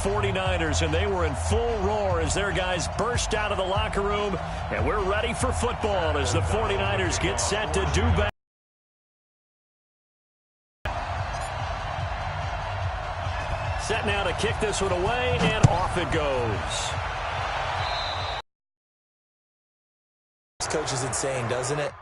49ers, and they were in full roar as their guys burst out of the locker room. And we're ready for football as the 49ers get set to do battle. Set now to kick this one away, and off it goes. This coach is insane, doesn't it?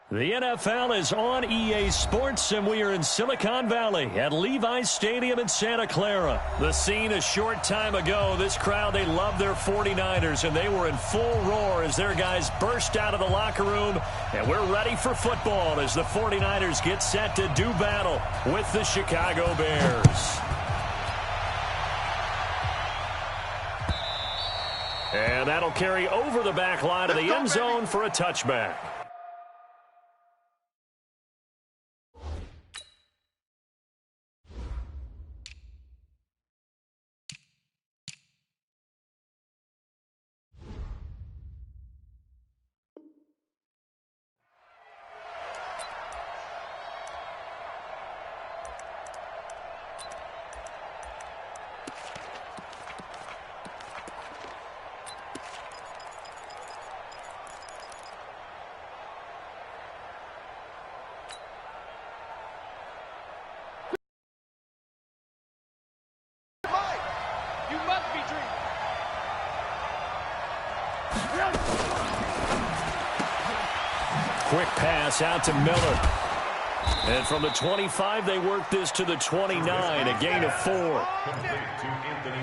The NFL is on EA Sports, and we are in Silicon Valley at Levi's Stadium in Santa Clara. The scene a short time ago. This crowd, they love their 49ers, and they were in full roar as their guys burst out of the locker room. And we're ready for football as the 49ers get set to do battle with the Chicago Bears. And that'll carry over the back line of the end zone for a touchback. Quick pass out to Miller. And from the 25, they work this to the 29, a gain of 4.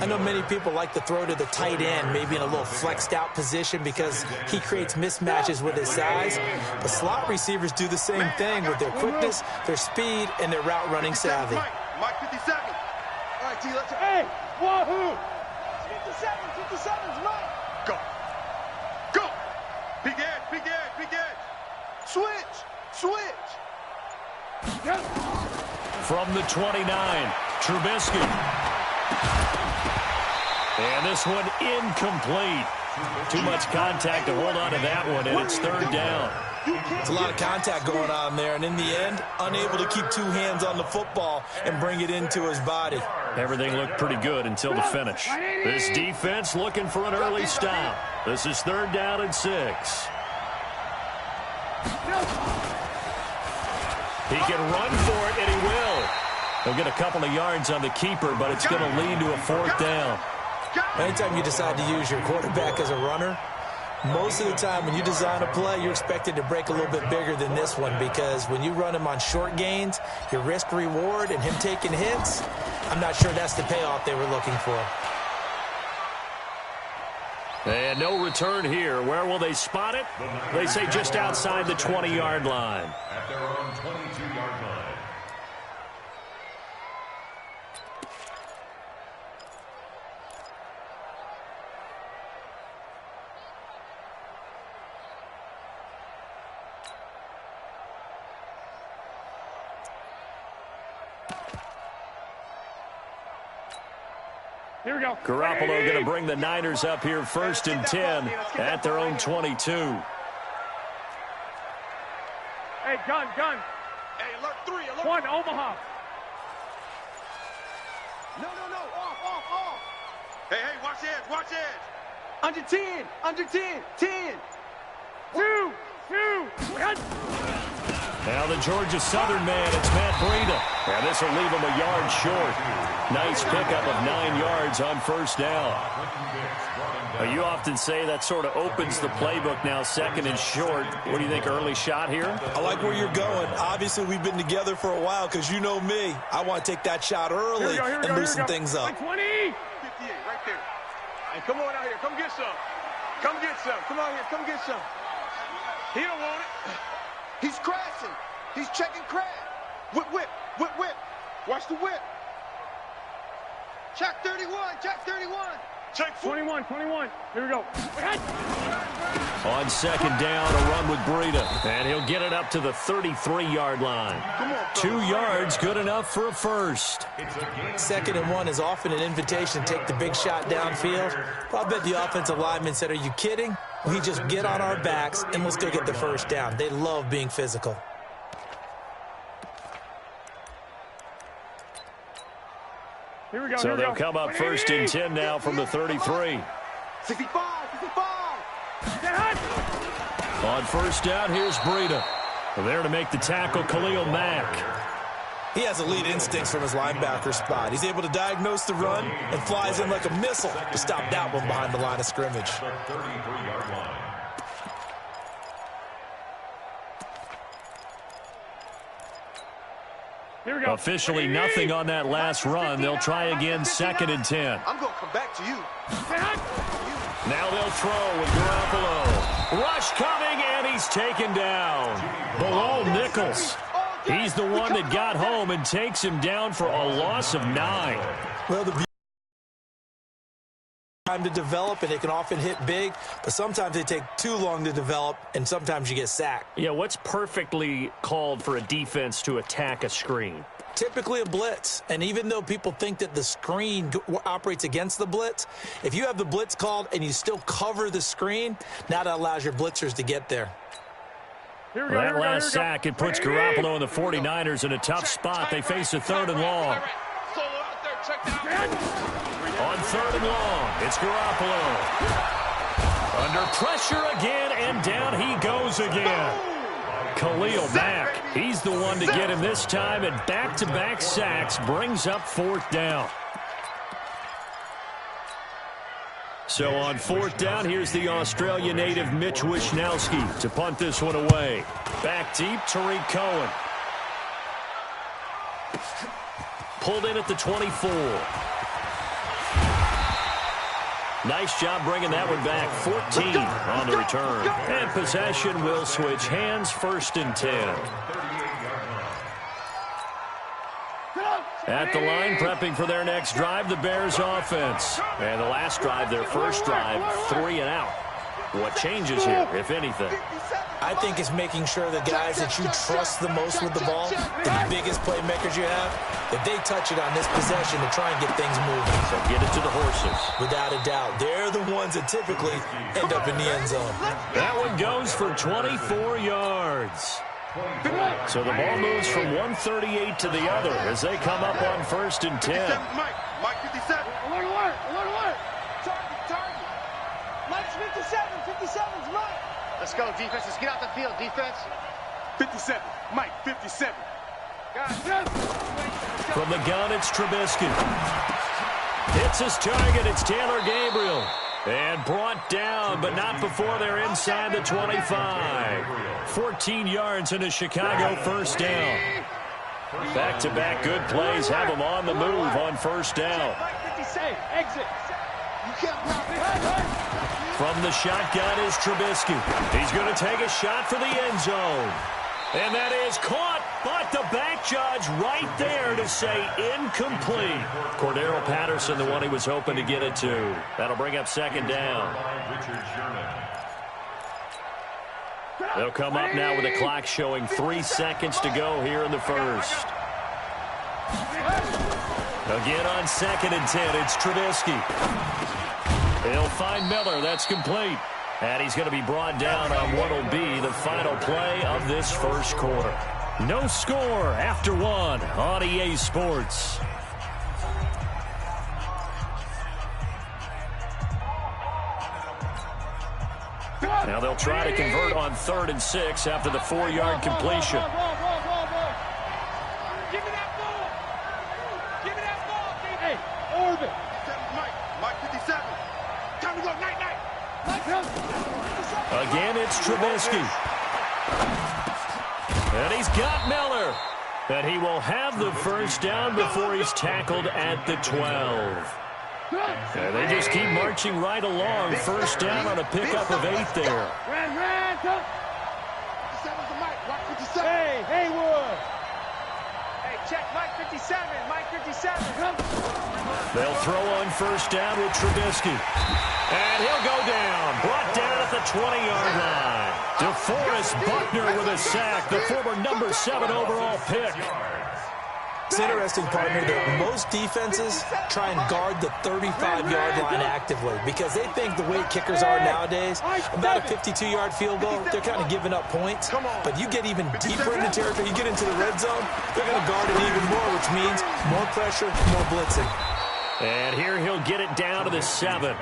I know many people like to throw to the tight end, maybe in a little flexed out position because he creates mismatches with his size. But slot receivers do the same thing with their quickness, their speed, and their route running savvy. Mike 57. All right, T, let's go. Hey, wahoo! 57's Mike. Go. Go. Big edge, big edge, big edge. Switch. From the 29, Trubisky. And this one incomplete. Too much contact to hold on to that one, and it's third down. It's a lot of contact going on there, and in the end, unable to keep two hands on the football and bring it into his body. Everything looked pretty good until the finish. This defense looking for an early stop. This is third down and 6. He can run for it, and he will. He'll get a couple of yards on the keeper, but it's going to lead to a fourth down. Anytime you decide to use your quarterback as a runner, Most of the time when you design a play, you're expected to break a little bit bigger than this one because when you run him on short gains, your risk-reward and him taking hits, I'm not sure that's the payoff they were looking for. And no return here. Where will they spot it? They say just outside the 20-yard line. At their own 22-yard line. Here we go. Garoppolo going to bring the Niners up here 1st and 10 at their own 22. Hey, gun. Hey, alert 3, alert. 1, Omaha. No. Off. Hey, watch edge. Under 10. 10. 2. Now the Georgia Southern man, it's Matt Breida. And this will leave him a yard short. Nice pickup of 9 yards on 1st down. You often say that sort of opens the playbook now, 2nd and short. What do you think, early shot here? I like where you're going. Obviously, we've been together for a while because you know me. I want to take that shot early and loosen things up. 20. 58, right there. Hey, come on out here. Come get some. Come on here. Come get some. He don't want it. He's crashing. He's checking crash. Whip. Watch the whip. Check 31. Check 21. Here we go. On 2nd down, a run with Breida. And he'll get it up to the 33-yard line. 2 yards, good enough for a first. 2nd and 1 is often an invitation to take the big shot downfield. Well, I bet the offensive lineman said, are you kidding? We just get on our backs and let's go get the 1st down. They love being physical. Here we go. So they'll come up 1st and 10 now from the 33. 65. On 1st down, here's Breida. There to make the tackle, Khalil Mack. He has elite instincts from his linebacker spot. He's able to diagnose the run and flies in like a missile to stop that one behind the line of scrimmage. The 33-yard line. Here we go. Officially nothing on that last run. They'll try again 2nd and 10. I'm going to come back to you. Now they'll throw with Garoppolo. Rush coming, and he's taken down. Below Nichols. He's the one that got home and takes him down for a loss of 9. Well, the time to develop, and it can often hit big, but sometimes they take too long to develop, and sometimes you get sacked. Yeah, what's perfectly called for a defense to attack a screen? Typically a blitz, and even though people think that the screen operates against the blitz, if you have the blitz called and you still cover the screen, now that allows your blitzers to get there. That last sack, it puts Garoppolo and the 49ers in a tough spot. They face a 3rd and long. On 3rd and long, it's Garoppolo. Under pressure again, and down he goes again. Khalil Mack, he's the one to get him this time, and back-to-back sacks brings up 4th down. So on 4th down, here's the Australia native Mitch Wishnowsky to punt this one away. Back deep, Tariq Cohen. Pulled in at the 24. Nice job bringing that one back. 14 on the return. And possession will switch hands, 1st and 10. At the line, prepping for their next drive, the Bears offense. And the last drive, their first drive, 3 and out. What changes here, if anything? I think it's making sure the guys that you trust the most with the ball, the biggest playmakers you have, that they touch it on this possession to try and get things moving. So get it to the horses. Without a doubt. They're the ones that typically end up in the end zone. That one goes for 24 yards. So the ball moves from 138 to the other as they come up on 1st and 10. Mike 57. Alert. Target. Mike's 57. 57's Mike. Let's go, defense. Let's get out the field, defense. 57. Mike 57. From the gun, it's Trubisky. Hits his target. It's Taylor Gabriel. And brought down, but not before they're inside the 25. 14 yards into Chicago, first down. Back-to-back good plays have them on the move on first down. From the shotgun is Trubisky. He's going to take a shot for the end zone. And that is caught, but the back judge right there to say incomplete. Cordero Patterson, the one he was hoping to get it to. That'll bring up second down. They'll come up now with the clock showing 3 seconds to go here in the first. Again on 2nd and 10, it's Trubisky. He'll find Miller. That's complete. And he's going to be brought down on what will be the final play of this first quarter. No score after 1 on EA Sports. Now they'll try to convert on 3rd and 6 after the 4-yard completion. Give me that ball. Give me that ball, David. Hey, Orbit. Mike 57. Time to go. Night. Again, it's Trubisky. And he's got Miller. And he will have the first down before he's tackled at the 12. And they just keep marching right along. First down on a pickup of 8 there. Ran. 57's the Mike. Mike 57. Hey, Haywood. Hey, check Mike 57. Mike 57. They'll throw on first down with Trubisky. And he'll go down. Brought down at the 20-yard line. DeForest Buckner with a sack. The former number 7 overall pick. It's interesting, partner, that most defenses try and guard the 35-yard line actively because they think the way kickers are nowadays, about a 52-yard field goal, they're kind of giving up points. But you get even deeper in the territory, you get into the red zone, they're going to guard it even more, which means more pressure, more blitzing. And here he'll get it down to the 7.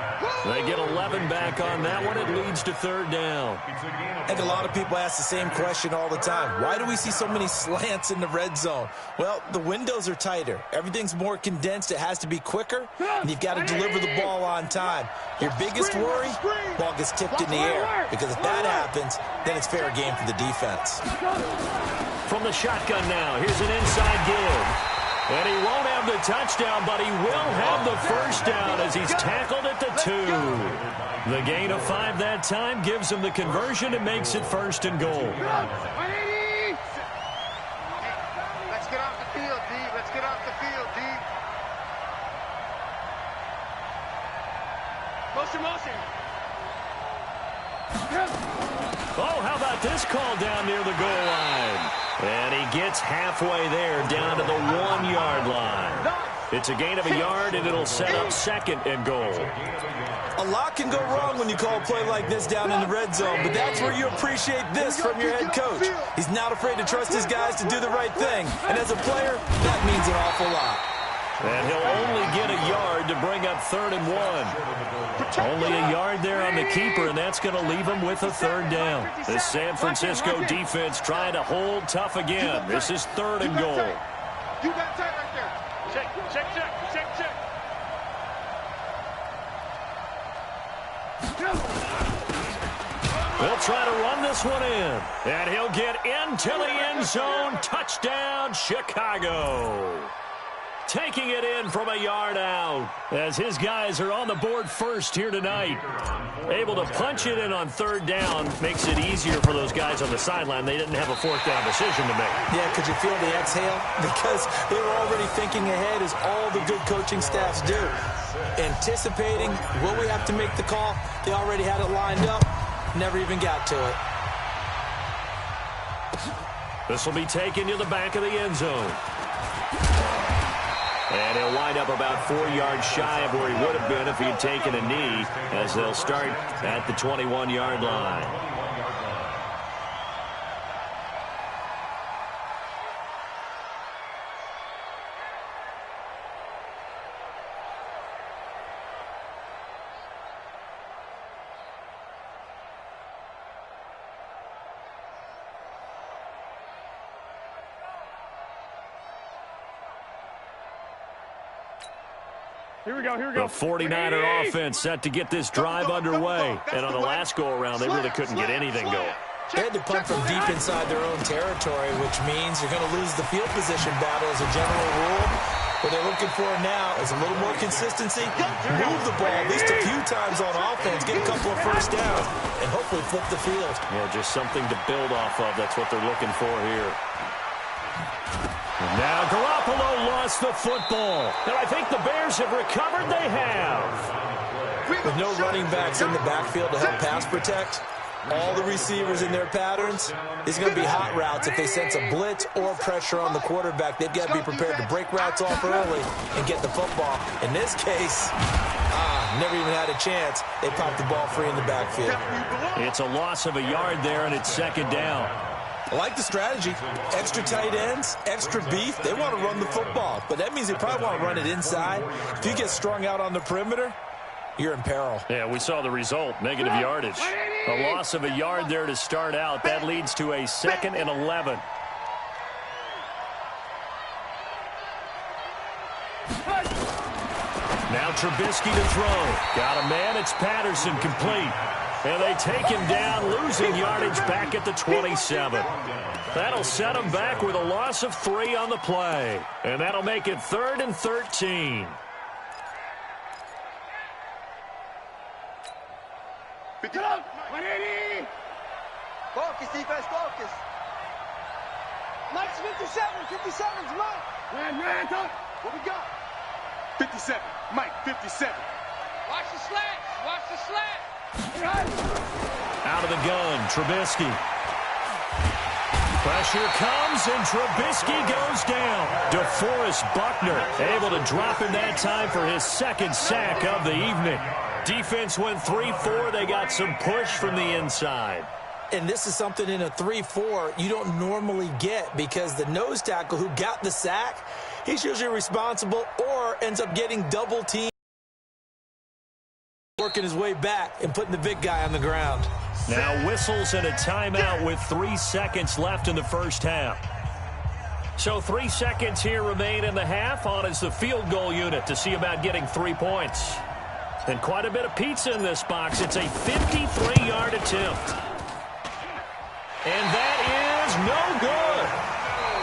They get 11 back on that one. It leads to 3rd down. I think a lot of people ask the same question all the time. Why do we see so many slants in the red zone? Well, the windows are tighter. Everything's more condensed. It has to be quicker, and you've got to deliver the ball on time. Your biggest worry, ball gets tipped in the air, because if that happens, then it's fair game for the defense. From the shotgun now, here's an inside give. And he won't have the touchdown, but he will have the first down as he's tackled at the 2. The gain of 5 that time gives him the conversion and makes it 1st and goal. Let's get off the field, D. Let's get off the field, D. Motion. Oh, how about this call down near the goal line? And he gets halfway there, down to the 1-yard line. It's a gain of a yard, and it'll set up 2nd and goal. A lot can go wrong when you call a play like this down in the red zone, but that's where you appreciate this from your head coach. He's not afraid to trust his guys to do the right thing, and as a player, that means an awful lot. And he'll only get a yard to bring up 3rd and 1. Only a yard there on the keeper, and that's going to leave him with a 3rd down. The San Francisco defense trying to hold tough again. This is 3rd and goal. You got tight right there. Check. They'll try to run this one in. And he'll get into the end zone. Touchdown, Chicago. Taking it in from a yard out as his guys are on the board first here tonight. Able to punch it in on 3rd down makes it easier for those guys on the sideline. They didn't have a 4th down decision to make. Yeah, could you feel the exhale? Because they were already thinking ahead, as all the good coaching staffs do. Anticipating, will we have to make the call? They already had it lined up. Never even got to it. This will be taken to the back of the end zone. And he'll wind up about 4 yards shy of where he would have been if he had taken a knee, as they'll start at the 21-yard line. Here we go. The 49er offense set to get this drive underway. And on the last go-around, they really couldn't get anything going. They had to punt from deep inside their own territory, which means you're going to lose the field position battle as a general rule. What they're looking for now is a little more consistency, move the ball at least a few times on offense, get a couple of first downs, and hopefully flip the field. Yeah, just something to build off of. That's what they're looking for here. And now Garoppolo lost the football. And I think the Bears have recovered. They have. With no running backs in the backfield to help pass protect, all the receivers in their patterns, these are going to be hot routes. If they sense a blitz or pressure on the quarterback, they've got to be prepared to break routes off early and get the football. In this case, never even had a chance. They popped the ball free in the backfield. It's a loss of a yard there, and it's second down. I like the strategy. Extra tight ends, extra beef. They want to run the football, but that means they probably want to run it inside. If you get strung out on the perimeter, you're in peril. Yeah, we saw the result, negative yardage. A loss of a yard there to start out. That leads to a 2nd and 11. Now Trubisky to throw. Got a man, it's Patterson, complete. And they take him down, losing yardage back at the 27. That'll set him back with a loss of 3 on the play. And that'll make it 3rd and 13. Focus, defense, focus. Mike's 57. 57's Mike. What we got? 57. Mike, 57. Watch the slats. Watch the slats. Out of the gun, Trubisky. Pressure comes, and Trubisky goes down. DeForest Buckner able to drop him that time for his 2nd sack of the evening. Defense went 3-4. They got some push from the inside. And this is something in a 3-4 you don't normally get, because the nose tackle who got the sack, he's usually responsible or ends up getting double teamed, working his way back and putting the big guy on the ground. Now whistles and a timeout with 3 seconds left in the first half. So 3 seconds here remain in the half. On is the field goal unit to see about getting 3 points. And quite a bit of pizza in this box. It's a 53-yard attempt. And that is no good.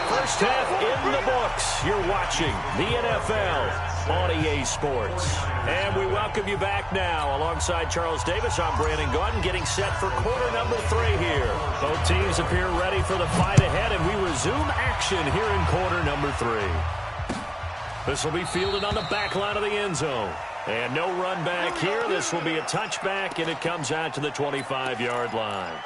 First half in the books. You're watching the NFL on EA Sports. And we welcome you back now. Alongside Charles Davis, I'm Brandon Gordon, getting set for quarter number 3 here. Both teams appear ready for the fight ahead, and we resume action here in quarter number 3. This will be fielded on the back line of the end zone. And no run back here. This will be a touchback, and it comes out to the 25-yard line.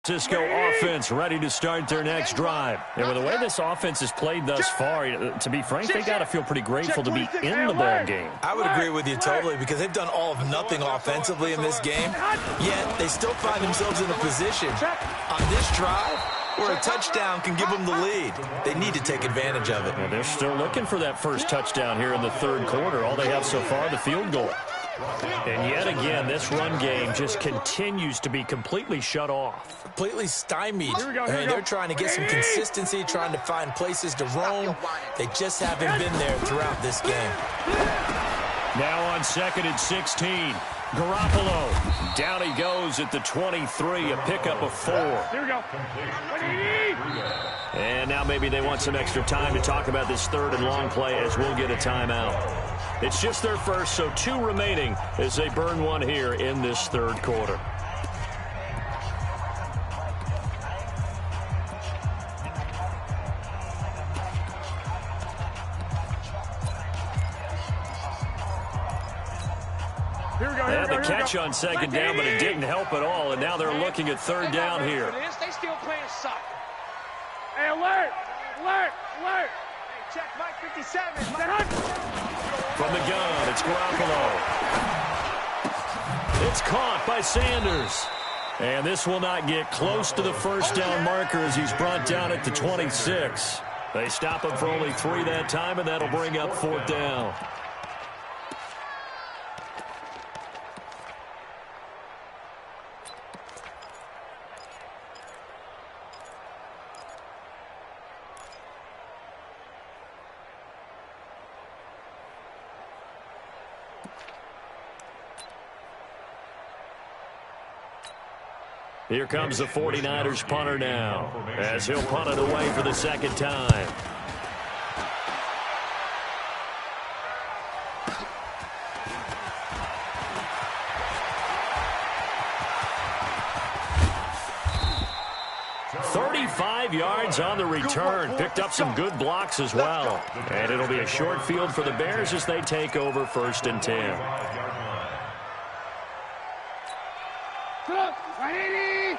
Francisco offense ready to start their next drive. And with the way this offense has played thus far, to be frank, they got to feel pretty grateful to be in the ball game. I would agree with you totally, because they've done all of nothing offensively in this game, yet they still find themselves in a position on this drive where a touchdown can give them the lead. They need to take advantage of it. Well, they're still looking for that first touchdown here in the 3rd quarter. All they have so far, the field goal. And yet again, this run game just continues to be completely shut off. Completely stymied. They're trying to get some consistency, trying to find places to roam. They just haven't been there throughout this game. Now on 2nd and 16. Garoppolo. Down he goes at the 23, a pickup of 4. Here we go. And now maybe they want some extra time to talk about this 3rd and long play, as we'll get a timeout. It's just their first, so 2 remaining as they burn 1 here in this 3rd quarter. They had the catch on 2nd down, but it didn't help at all, and now they're looking at 3rd down here. They still playing soccer. Hey, alert! Alert! Alert! Hey, check Mike 57. From the gun, it's Garoppolo. It's caught by Sanders. And this will not get close to the first down marker as he's brought down at the 26. They stop him for only 3 that time, and that'll bring up 4th down. Here comes the 49ers punter now, as he'll punt it away for the second time. Yards on the return. Picked up some good blocks as well. And it'll be a short field for the Bears as they take over 1st and 10. Right, 80.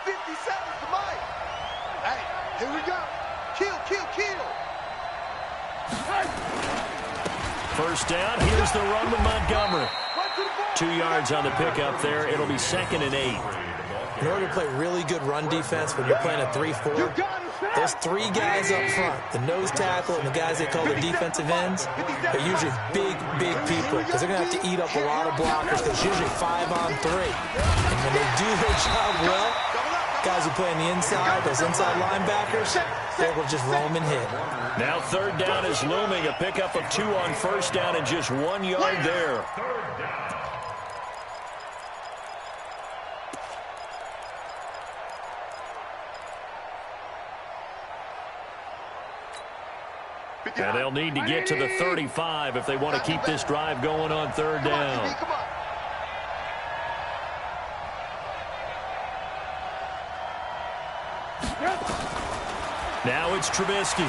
57 to Mike. Hey, here we go. Kill. 1st down. Here's the run with Montgomery. 2 yards on the pickup there. It'll be 2nd and 8. In order to play really good run defense when you're playing a 3-4, those 3 guys up front, the nose tackle and the guys they call the defensive ends, are usually big people because they're going to have to eat up a lot of blockers because it's usually 5-on-3. And when they do their job well, guys who play on the inside, those inside linebackers, they will just roam and hit. Now 3rd down is looming. A pickup of 2 on 1st down and just 1 yard there. And they'll need to get to the 35 if they want to keep this drive going on 3rd down. Now it's Trubisky.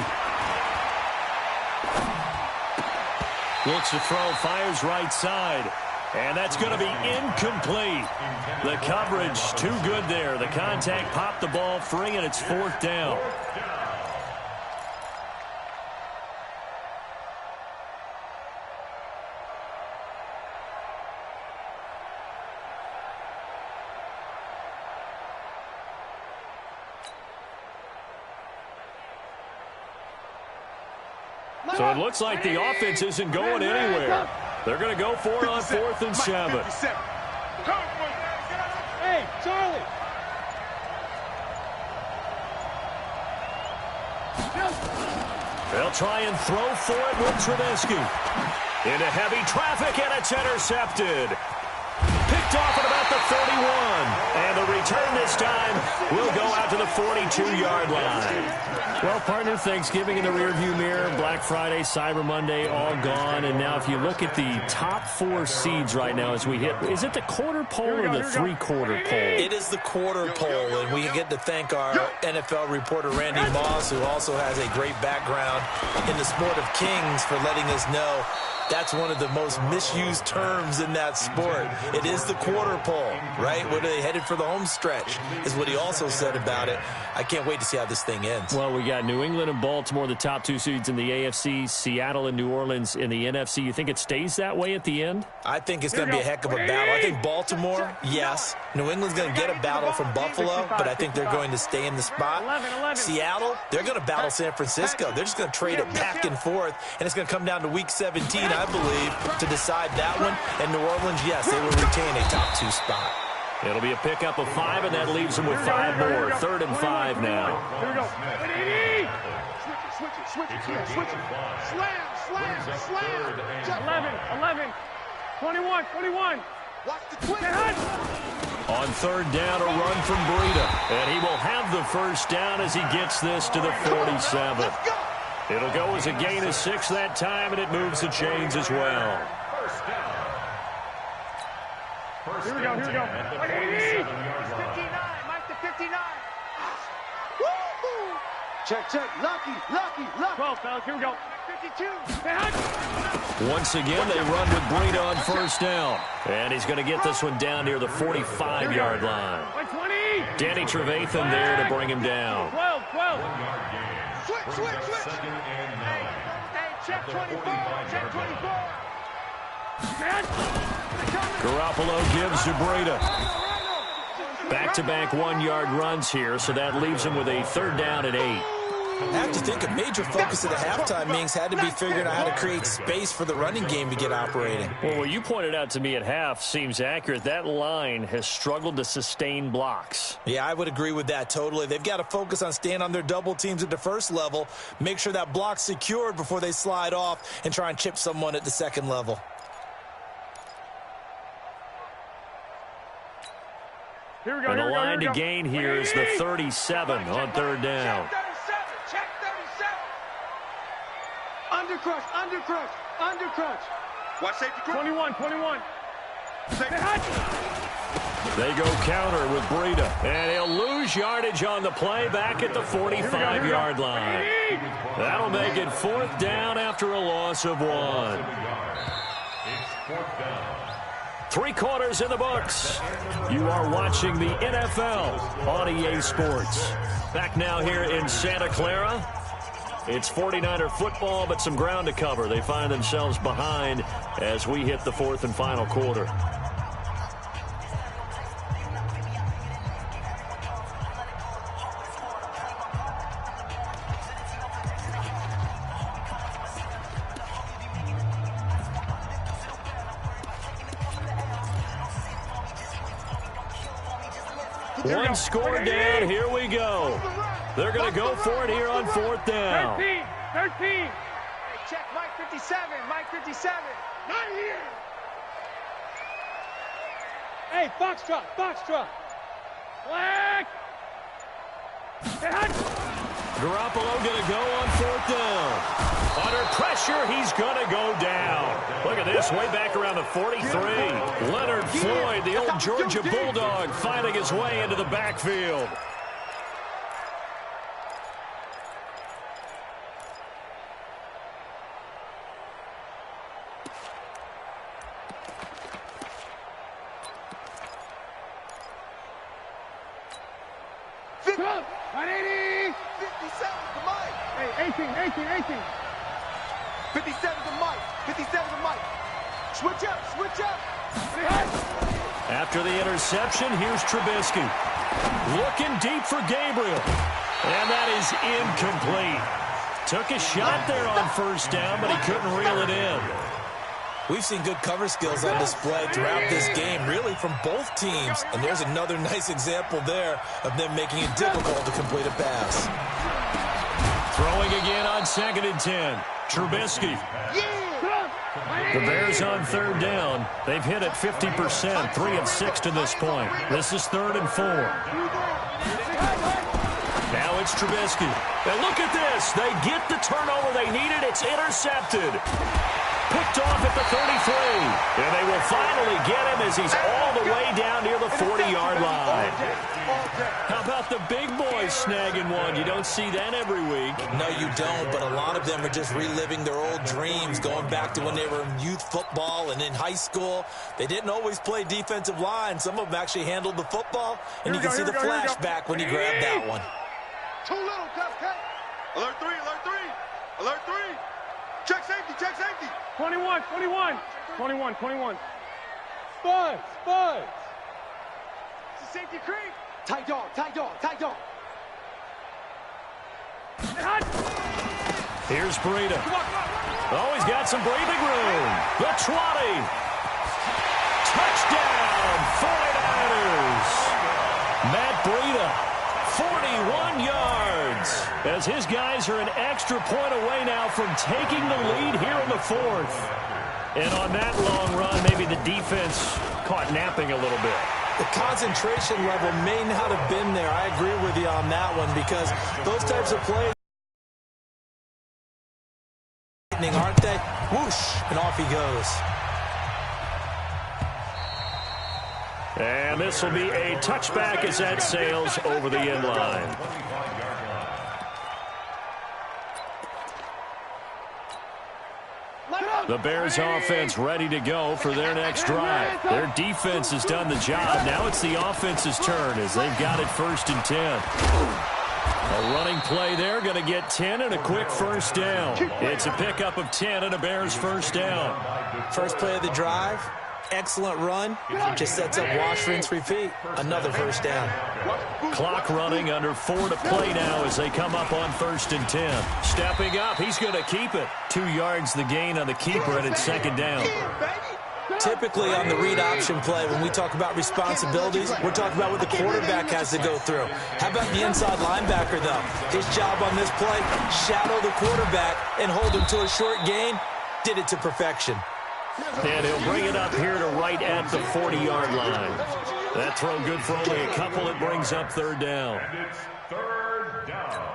Looks to throw, fires right side. And that's going to be incomplete. The coverage too good there. The contact popped the ball free, and it's 4th down. So it looks like the offense isn't going anywhere. They're going to go for it on 4th and 7. Hey, Charlie. They'll try and throw for it with Trubisky. Into heavy traffic, and it's intercepted. Picked off at about the 31. And the return this time will go out to the 42-yard line. Well, partner, Thanksgiving in the rearview mirror, Black Friday, Cyber Monday, all gone. And now if you look at the top 4 seeds right now as we hit, is it the quarter pole or the 3-quarter pole? It is the quarter pole, and we get to thank our NFL reporter, Randy Moss, who also has a great background in the sport of kings, for letting us know that's one of the most misused terms in that sport. It is the quarter pole, right? Where they headed for the home stretch is what he also said about it. I can't wait to see how this thing ends. Well, we got New England and Baltimore, the top 2 seeds in the AFC, Seattle and New Orleans in the NFC. You think it stays that way at the end? I think it's going to be a heck of a battle. I think Baltimore, yes. New England's going to get a battle from Buffalo, but I think they're going to stay in the spot. Seattle, they're going to battle San Francisco. They're just going to trade it back and forth, and it's going to come down to Week 17, I believe, to decide that one. And New Orleans, yes, they will retain a top 2 spot. It'll be a pickup of 5, and that leaves them with 5 more. 3rd and 5 now. Here we go. Switch it. Slam. 11. 21. Watch the twist. On 3rd down, a run from Breida. And he will have the 1st down as he gets this to the 47. It'll go as a gain of 6 that time, and it moves the chains as well. Here we go. 59, Mike to 59. Woo-hoo. Check. Lucky. 12, fellas. Here we go. 52. Once again, they run with Breida on 1st down. And he's going to get this one down near the 45-yard line. 120. Danny Trevathan there to bring him down. 12. Switch. Hey, check 24. Garoppolo gives to Breida. Back-to-back 1-yard runs here, so that leaves him with a 3rd down and 8. I have to think a major focus of the halftime meetings had to be figuring out how to create space for the running game to get operating. Well, what you pointed out to me at half seems accurate. That line has struggled to sustain blocks. Yeah, I would agree with that totally. They've got to focus on staying on their double teams at the 1st level, make sure that block's secured before they slide off and try and chip someone at the 2nd level. Here we go. And the line to go. gain here is the 37 on third down. Check 37. Undercrush. Watch safety group. 21. They go counter with Breida. And he'll lose yardage on the play back at the 45-yard line. That'll make it fourth down after a loss of 1. It's fourth down. 3 quarters in the books. You are watching the NFL on EA Sports. Back now here in Santa Clara. It's 49er football, but some ground to cover. They find themselves behind as we hit the fourth and final quarter. One score down. Here we go. They're going to go for it here on fourth down. 13. Hey, check Mike 57. Not here. Hey, Foxtrot. Black. Garoppolo going to go on fourth down. Under pressure, he's going to go down. Look at this, way back around the 43. Leonard Floyd, the old Georgia Bulldog, finding his way into the backfield. Hey, 18. 57 to Mike. Switch up. After the interception, here's Trubisky. Looking deep for Gabriel. And that is incomplete. Took a shot there on first down, but he couldn't reel it in. We've seen good cover skills on display throughout this game, really from both teams. And there's another nice example there of them making it difficult to complete a pass. Throwing again on 2nd and 10. Trubisky. The Bears on third down. They've hit it 50%, 3 of 6 to this point. This is 3rd and 4. Now it's Trubisky. And look at this. They get the turnover they needed. It's intercepted. Picked off at the 33. And they will finally get him as he's all the way down near the 40-yard line. How about the big boys snagging one? You don't see that every week. No, you don't, but a lot of them are just reliving their old dreams, going back to when they were in youth football and in high school. They didn't always play defensive line. Some of them actually handled the football, and you can see the flashback when he grabbed that one. Too little, Cupcake. Alert 3. Check safety. 21. Spies. It's a safety creep. Tight dog. Here's Breida. Oh, he's got some breathing room. The 20. Touchdown, 49ers. Matt Breida, 41 yards. As his guys are an extra point away now from taking the lead here in the fourth. And on that long run, maybe the defense caught napping a little bit. The concentration level may not have been there. I agree with you on that one because those types of plays, aren't they? Whoosh, and off he goes. And this will be a touchback as that sails over the end line. The Bears offense ready to go for their next drive. Their defense has done the job. Now it's the offense's turn as they've got it 1st and 10. A running play there, going to get 10 and a quick first down. It's a pickup of 10 and a Bears first down. First play of the drive, excellent run. Just sets up wash, rinse, repeat. Another first down. Clock running, under 4 to play now as they come up on 1st and 10. Stepping up, he's going to keep it. 2 yards the gain on the keeper, and it's 2nd down. Typically on the read option play, when we talk about responsibilities, we're talking about what the quarterback has to go through. How about the inside linebacker, though? His job on this play, shadow the quarterback and hold him to a short gain. Did it to perfection. And he'll bring it up here to right at the 40-yard line. That throw good for only a couple. It brings up third down. And it's third down.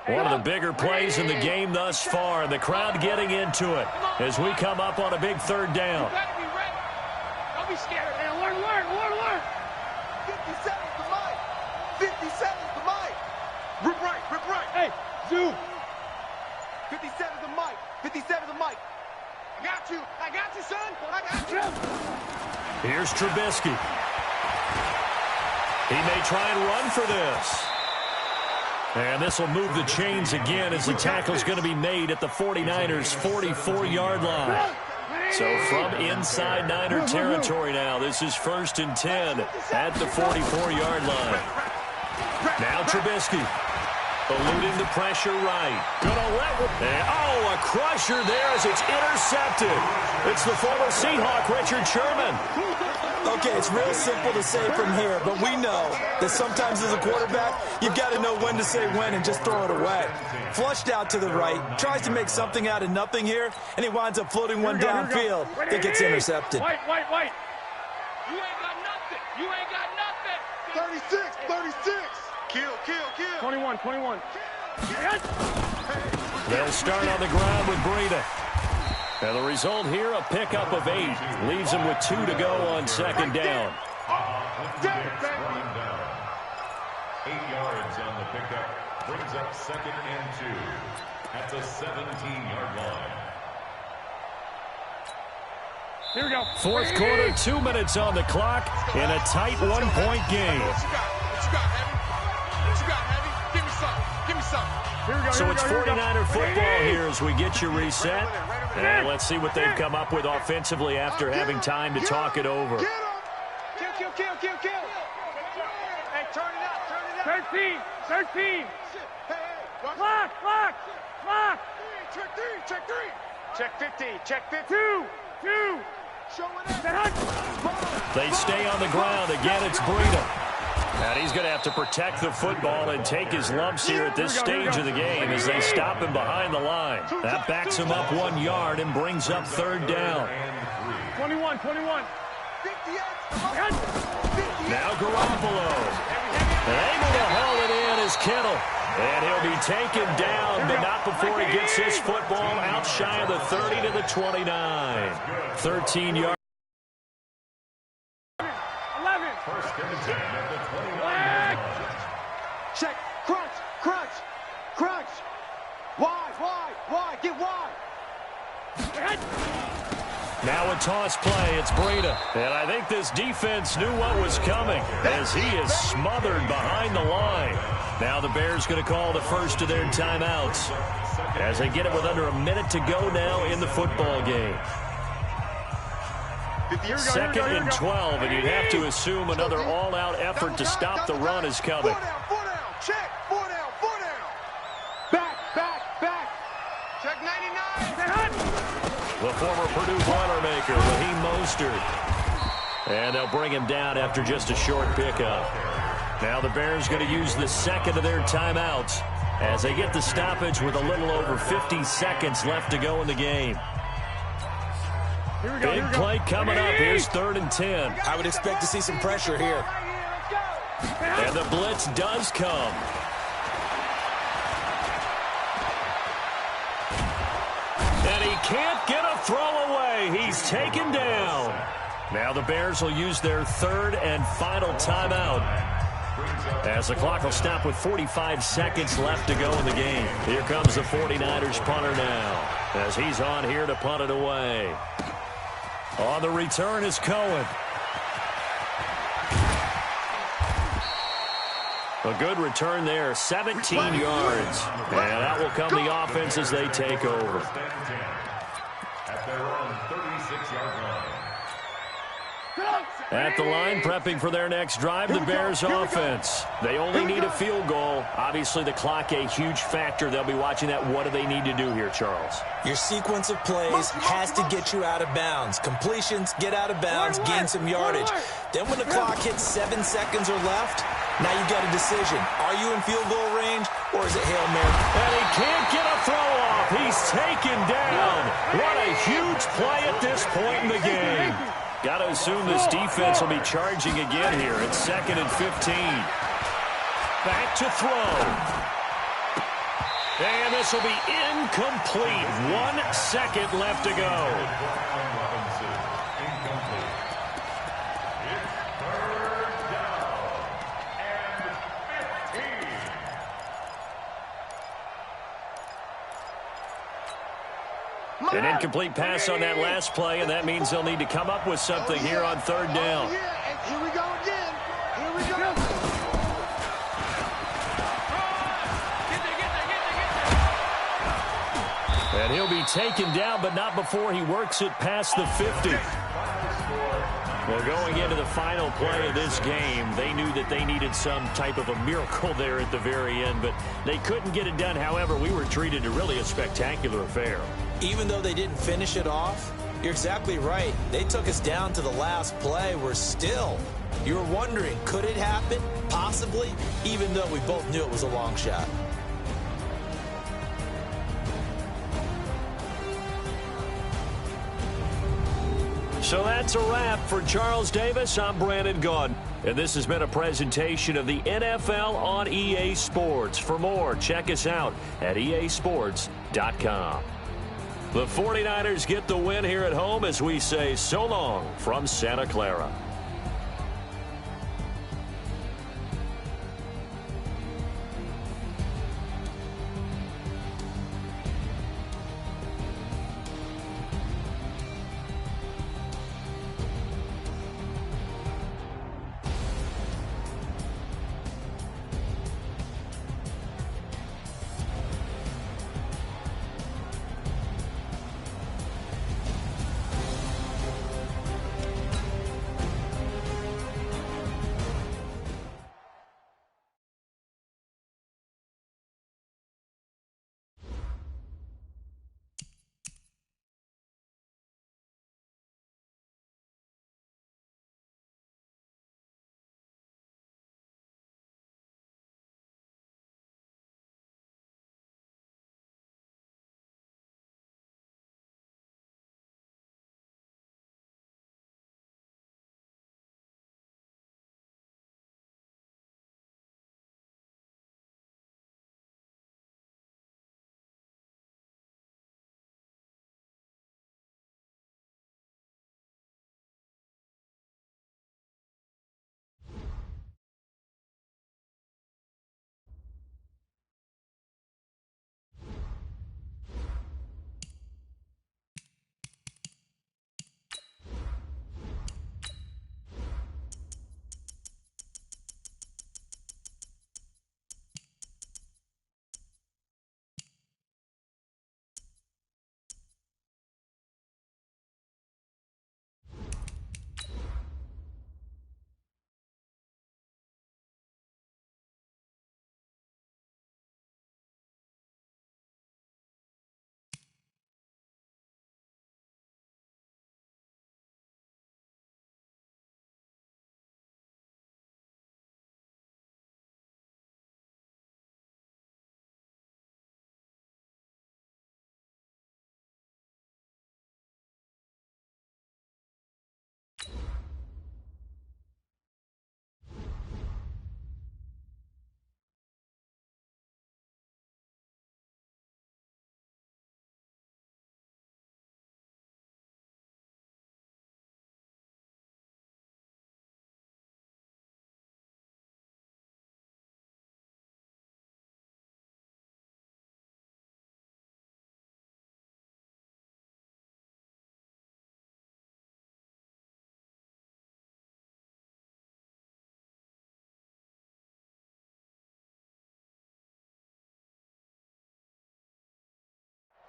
One of the bigger plays in the game thus far. And the crowd getting into it as we come up on a big third down. You gotta be ready. Don't be scared. Hey, learn. 57's the mic. 57's the mic. Rip right. Hey, Zoo. 57's the mic. 57's the mic. I got you, son. I got you. Here's Trubisky. He may try and run for this. And this will move the chains again as the tackle's going to be made at the 49ers' 44-yard line. So from inside Niner territory now, this is 1st and 10 at the 44-yard line. Now Trubisky. Eluding the pressure right. Gonna let a crusher there as it's intercepted. It's the former Seahawk, Richard Sherman. Okay, it's real simple to say from here, but we know that sometimes as a quarterback, you've got to know when to say when and just throw it away. Flushed out to the right, tries to make something out of nothing here, and he winds up floating one downfield that gets intercepted. White. You ain't got nothing. 36. Kill. 21. They'll start on the ground with Breida. And the result here, a pickup of 8. Leaves them with 2 to go on second down. 8 yards on the pickup. Brings up 2nd and 2 at the 17-yard line. Here we go. Fourth quarter, 2 minutes on the clock in a tight one-point game. What you got, Heavy? Give me some. Here we go. So it's 49er football here as we get you reset. And let's see what they've come up with offensively after having time to talk it over. Kill. Hey, turn it up. 13. Clock. Check 15. 2. They stay on the ground. Again, it's Breida. And he's going to have to protect the football and take his lumps here at this stage of the game as they stop him behind the line. That backs him up 1 yard and brings up third down. 21. Now Garoppolo. Able to haul it in is Kittle. And he'll be taken down, but not before he gets his football out shy of the 30 to the 29. 13 yards. 11. First and 10 at the 29. Check. Crunch. Wide. Get wide. Now a toss play. It's Breida. And I think this defense knew what was coming as he is smothered behind the line. Now the Bears going to call the first of their timeouts as they get it with under a minute to go now in the football game. 2nd and 12, and you'd have to assume another all-out effort to stop the run is coming. 4 down. Check. 4 down. Back. Check 99. The former Purdue Boilermaker, Raheem Mostert. And they'll bring him down after just a short pickup. Now the Bears going to use the second of their timeouts as they get the stoppage with a little over 50 seconds left to go in the game. Big play coming up. Here's 3rd and 10. I would expect to see some pressure here. And the blitz does come. And he can't get a throw away. He's taken down. Now the Bears will use their 3rd and final timeout as the clock will stop with 45 seconds left to go in the game. Here comes the 49ers punter now as he's on here to punt it away. On the return is Cohen. A good return there, 17 yards. And out will come the offense as they take over. At their own 36-yard line. At the line, prepping for their next drive, the Bears offense. They only need a field goal. Obviously, the clock a huge factor. They'll be watching that. What do they need to do here, Charles? Your sequence of plays has to get you out of bounds. Completions, get out of bounds, gain some yardage. Then when the clock hits 7 seconds or left, now you've got a decision. Are you in field goal range, or is it Hail Mary? And he can't get a throw off. He's taken down. What a huge play at this point in the game. Got to assume this defense will be charging again here. It's 2nd and 15. Back to throw. And this will be incomplete. 1 second left to go. An incomplete pass on that last play, and that means they'll need to come up with something here on 3rd down. Here we go again. Here we go. And he'll be taken down, but not before he works it past the 50. Well, going into the final play of this game, they knew that they needed some type of a miracle there at the very end, but they couldn't get it done. However, we were treated to really a spectacular affair. Even though they didn't finish it off, you're exactly right. They took us down to the last play. You're wondering, could it happen? Possibly, even though we both knew it was a long shot. So that's a wrap for Charles Davis. I'm Brandon Gaudin, and this has been a presentation of the NFL on EA Sports. For more, check us out at easports.com. The 49ers get the win here at home as we say so long from Santa Clara.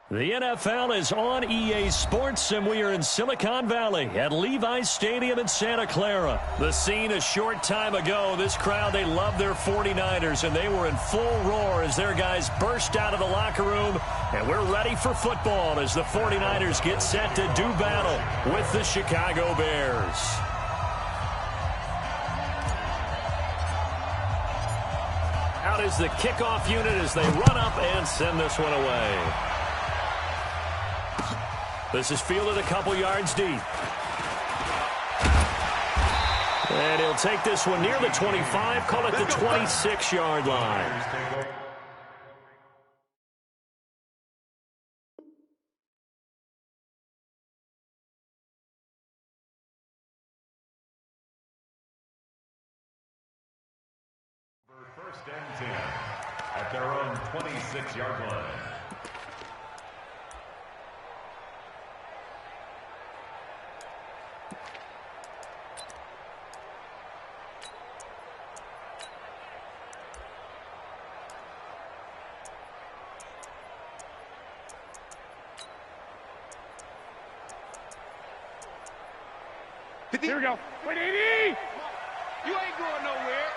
The NFL is on EA Sports, and we are in Silicon Valley at Levi's Stadium in Santa Clara. The scene a short time ago. This crowd, they love their 49ers, and they were in full roar as their guys burst out of the locker room. And we're ready for football as the 49ers get set to do battle with the Chicago Bears. Out is the kickoff unit as they run up and send this one away. This is fielded a couple yards deep. And he'll take this one near the 25, call it the 26-yard line. First and 10 at their own 26-yard line. Here we go. Wait, 80! You ain't going nowhere.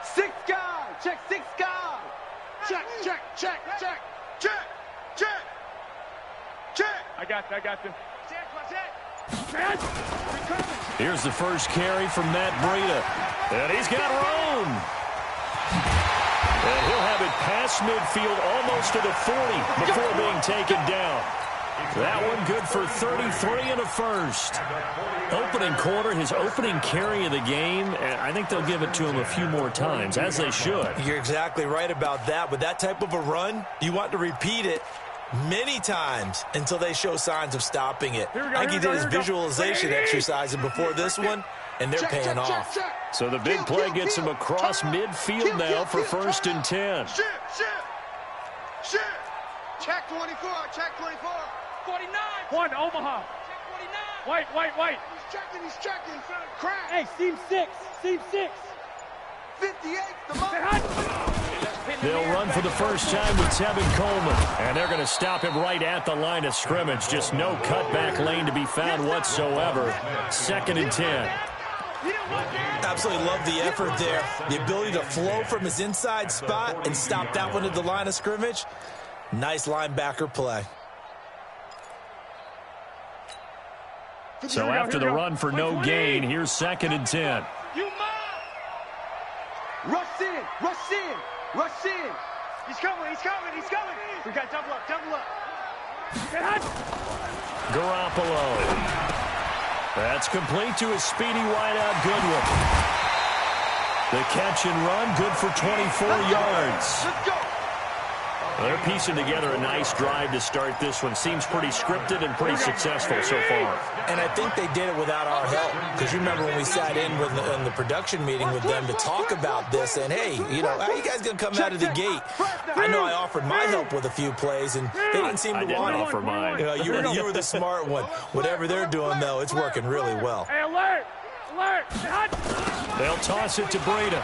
Six guy. Check six guy. Check, check, check, check. Check. Check. Check. I got you. Check. Here's the first carry from Matt Breida. And he's got room. And he'll have it past midfield almost to the 40 before being taken down. That one good for 33 and a first. Opening quarter, his opening carry of the game, and I think they'll give it to him a few more times, as they should. You're exactly right about that. With that type of a run, you want to repeat it many times until they show signs of stopping it. I think he did his visualization exercising before this one, and they're paying off. So the big play gets him across midfield now for first and 10. Check 24, check 24. 49. One, Omaha. Check 49. White. He's checking. Crack. Hey, seam 6. 58, the moment. They'll run for the first time with Tevin Coleman. And they're going to stop him right at the line of scrimmage. Just no cutback lane to be found whatsoever. Second and 10. Absolutely love the effort there. The ability to flow from his inside spot and stop that one at the line of scrimmage. Nice linebacker play. So after the run for no gain, here's second and 10. Rush in. He's coming. We got double up. Garoppolo. That's complete to his speedy wideout Goodwin. The catch and run, good for 24 yards. Let's go. They're piecing together a nice drive to start this one. Seems pretty scripted and pretty successful so far. And I think they did it without our help. Because you remember when we sat in the production meeting with them to talk about this. And, hey, how you guys going to come out of the gate? I know I offered my help with a few plays, and they didn't seem to want it. I didn't offer mine. You were the smart one. Whatever they're doing, though, it's working really well. Hey, alert! They'll toss it to Breida.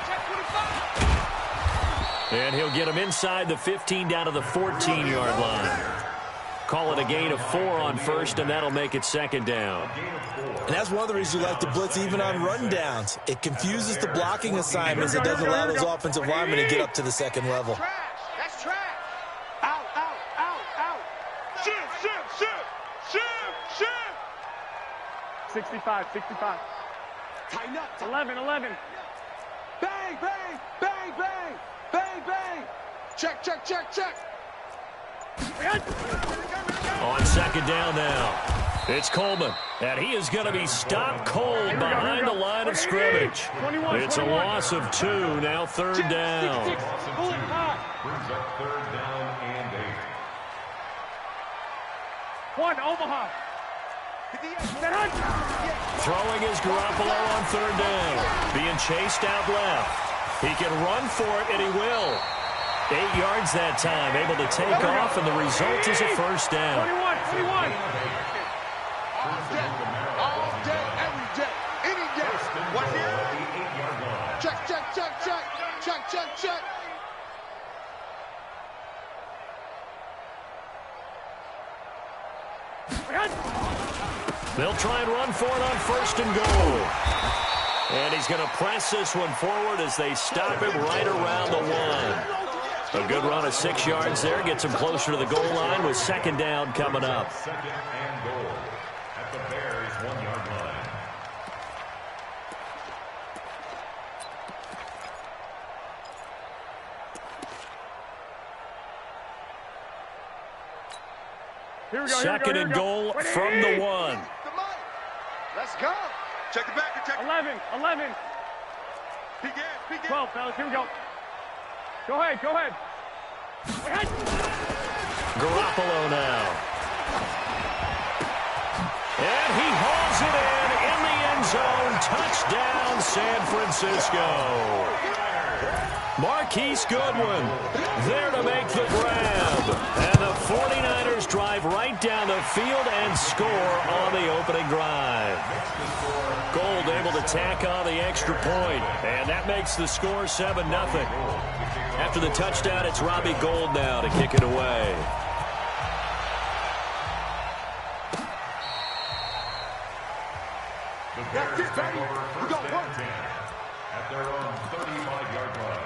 And he'll get him inside the 15 down to the 14-yard line. Call it a gain of 4 on first, and that'll make it second down. And that's one of the reasons you like to blitz even on rundowns. It confuses the blocking assignments. It doesn't allow those offensive linemen to get up to the second level. That's trash. Out. Shift. 65. Tighten up. 11. Bang. Check. On second down now, it's Coleman. And he is going to be stopped cold behind the line of scrimmage. It's a loss of 2, now third down. Brings up third down and 8. One, Omaha. Throwing is Garoppolo on third down. Being chased out left. He can run for it, and he will. 8 yards that time, able to take off, and the result is a first down. 21. All day, every day, any day. What's here? Check. They'll try and run for it on first and goal. And he's going to press this one forward as they stop him right around the 1. A good run of 6 yards there. Gets him closer to the goal line with second down coming up. Second and goal at the Bears' 1-yard line. Second and goal from the 1. Let's go. Check the back. Check 11. Begin. 12, fellas. Here we go. Go ahead. Garoppolo now. And he hauls it in the end zone. Touchdown, San Francisco. Marquise Goodwin there to make the grab. And the 49ers drive right down the field and score on the opening drive. Gold able to tack on the extra point, and that makes the score 7-0. After the touchdown, it's Robbie Gould now to kick it away. The Bears take over first and 10 at their own 35-yard line.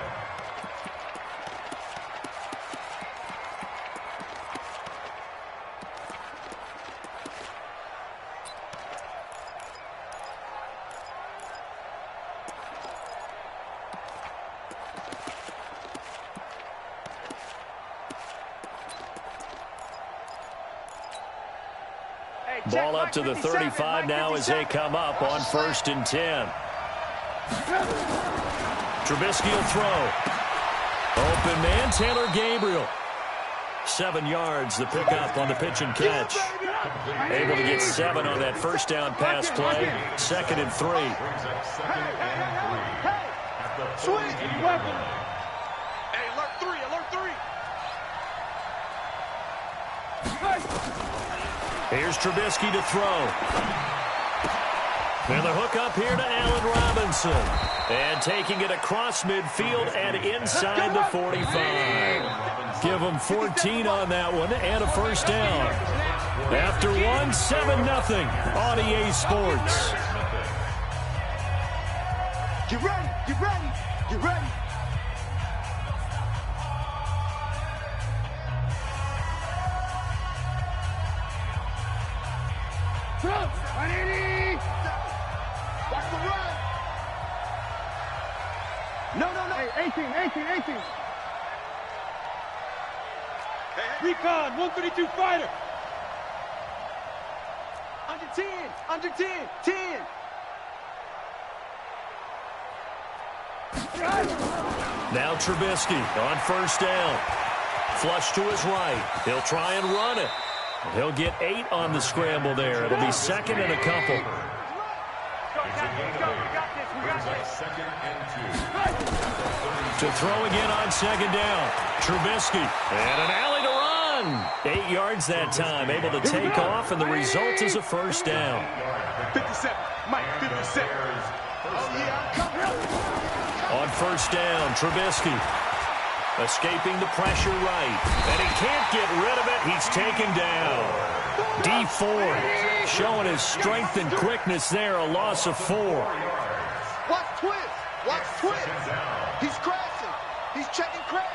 Ball up to the 35 now as they come up on 1st and 10. Trubisky will throw. Open man, Taylor Gabriel. 7 yards, the pickup on the pitch and catch. Able to get 7 on that first down pass play. 2nd and 3. Swing. Hey, alert 3. Here's Trubisky to throw. And the hook up here to Allen Robinson. And taking it across midfield and inside the 45. Give him 14 on that one and a first down. After 1, 7-0 on EA Sports. Get ready. Watch the run. No. Hey, 18. Hey. Recon, 132 fighter. Under 10. Now Trubisky on first down. Flush to his right. He'll try and run it. He'll get 8 on the scramble there. It'll be 2nd and a couple. We got this. Second and 2. To throw again on 2nd down. Trubisky. And an alley to run. 8 yards that time. Able to take off, and the result is a first down. 57. Mike, 57. Oh, yeah. On first down, Trubisky. Escaping the pressure right. And he can't get rid of it. He's taken down. D Ford showing his strength and quickness there. A loss of 4. Watch twist. He's crashing. He's checking crash.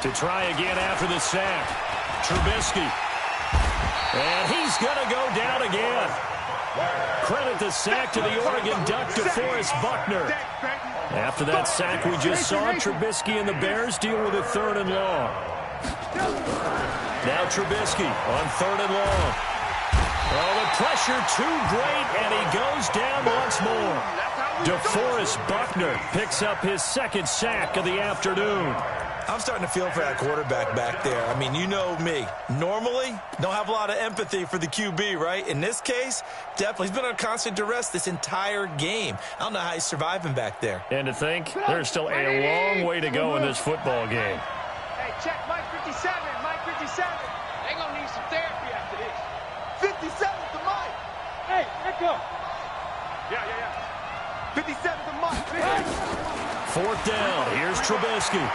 To try again after the sack. Trubisky. And he's going to go down again. Credit the sack to the Oregon Duck, DeForest Buckner. After that sack we just saw, Trubisky and the Bears deal with a 3rd and long. Now Trubisky on 3rd and long. Oh, the pressure too great, and he goes down once more. DeForest Buckner picks up his 2nd sack of the afternoon. I'm starting to feel for that quarterback back there. I mean, you know me. Normally, don't have a lot of empathy for the QB, right? In this case, definitely. He's been on constant duress this entire game. I don't know how he's surviving back there. And to think, there's still a long way to go in this football game. Hey, check Mike 57. They're going to need some therapy after this. 57 to Mike. Hey, echo. Yeah. 57 to Mike. 4th down. Here's Trubisky.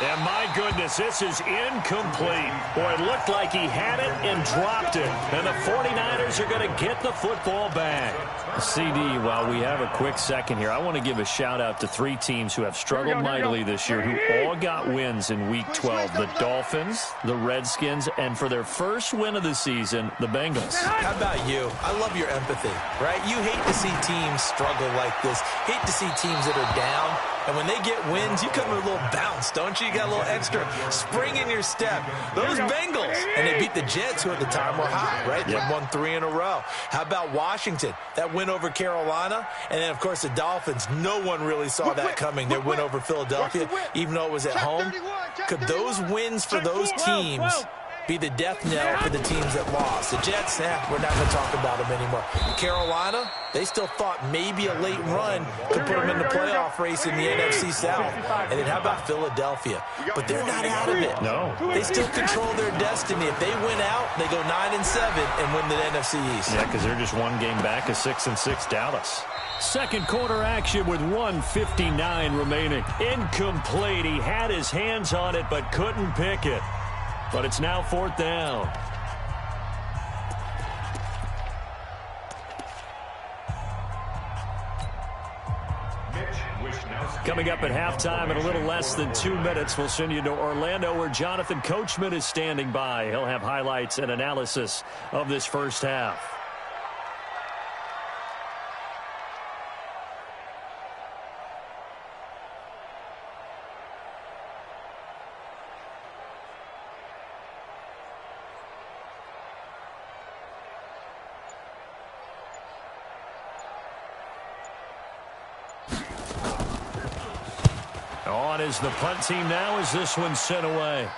And my goodness, this is incomplete. Boy, it looked like he had it and dropped it. And the 49ers are going to get the football back. CD, while we have a quick second here, I want to give a shout-out to 3 teams who have struggled mightily this year, who all got wins in Week 12. The Dolphins, the Redskins, and for their first win of the season, the Bengals. How about you? I love your empathy, right? You hate to see teams struggle like this. Hate to see teams that are down. And when they get wins, you come with a little bounce, don't you? You got a little extra spring in your step. Those Bengals. And they beat the Jets, who at the time were hot, right? They won 3 in a row. How about Washington? That win over Carolina. And then, of course, the Dolphins. No one really saw that coming. Their win over Philadelphia, even though it was at home. Could those wins for those teams be the death knell for the teams that lost? The Jets, we're not going to talk about them anymore. Carolina, they still thought maybe a late run could put them in the playoff race in the NFC South. And then how about Philadelphia? But they're not out of it. No. They still control their destiny. If they win out, they go 9-7 and win the NFC East. Yeah, because they're just one game back of 6-6 Dallas. Second quarter action with 1:59 remaining. Incomplete. He had his hands on it but couldn't pick it. But it's now 4th down. Coming up at halftime in a little less than 2 minutes, we'll send you to Orlando where Jonathan Coachman is standing by. He'll have highlights and analysis of this first half. On is the punt team now as this one's sent away.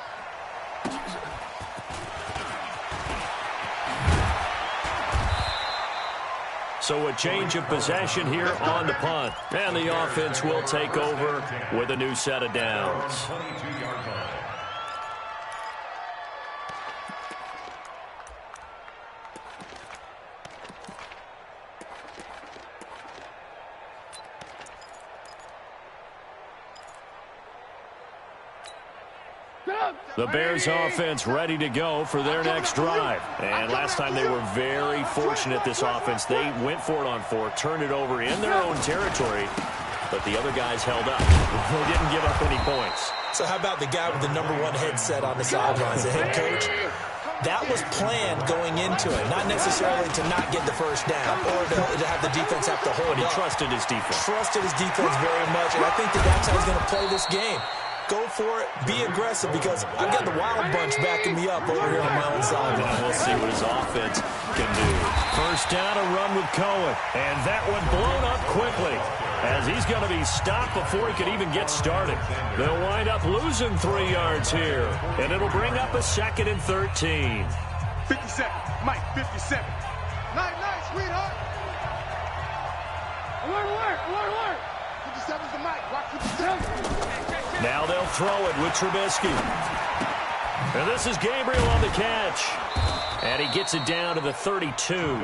So a change of possession here on the punt. And the offense will take over with a new set of downs. The Bears offense ready to go for their next drive. And last time they were very fortunate, this offense. They went for it on 4, turned it over in their own territory, but the other guys held up. They didn't give up any points. So how about the guy with the #1 headset on the sidelines, the head coach? That was planned going into it, not necessarily to not get the first down or to have the defense have to hold But he up. trusted his defense. Trusted his defense very much, and I think that's how he's going to play this game. Go for it. Be aggressive because I've got the Wild Bunch backing me up over here on my own sideline. We'll see what his offense can do. First down, a run with Cohen. And that one blown up quickly as he's going to be stopped before he could even get started. They'll wind up losing 3 yards here. And it'll bring up a 2nd and 13. 57. Mike, 57. Night, sweetheart. Alert. 57's the mic. Watch 57. Now they'll throw it with Trubisky. And this is Gabriel on the catch. And he gets it down to the 32.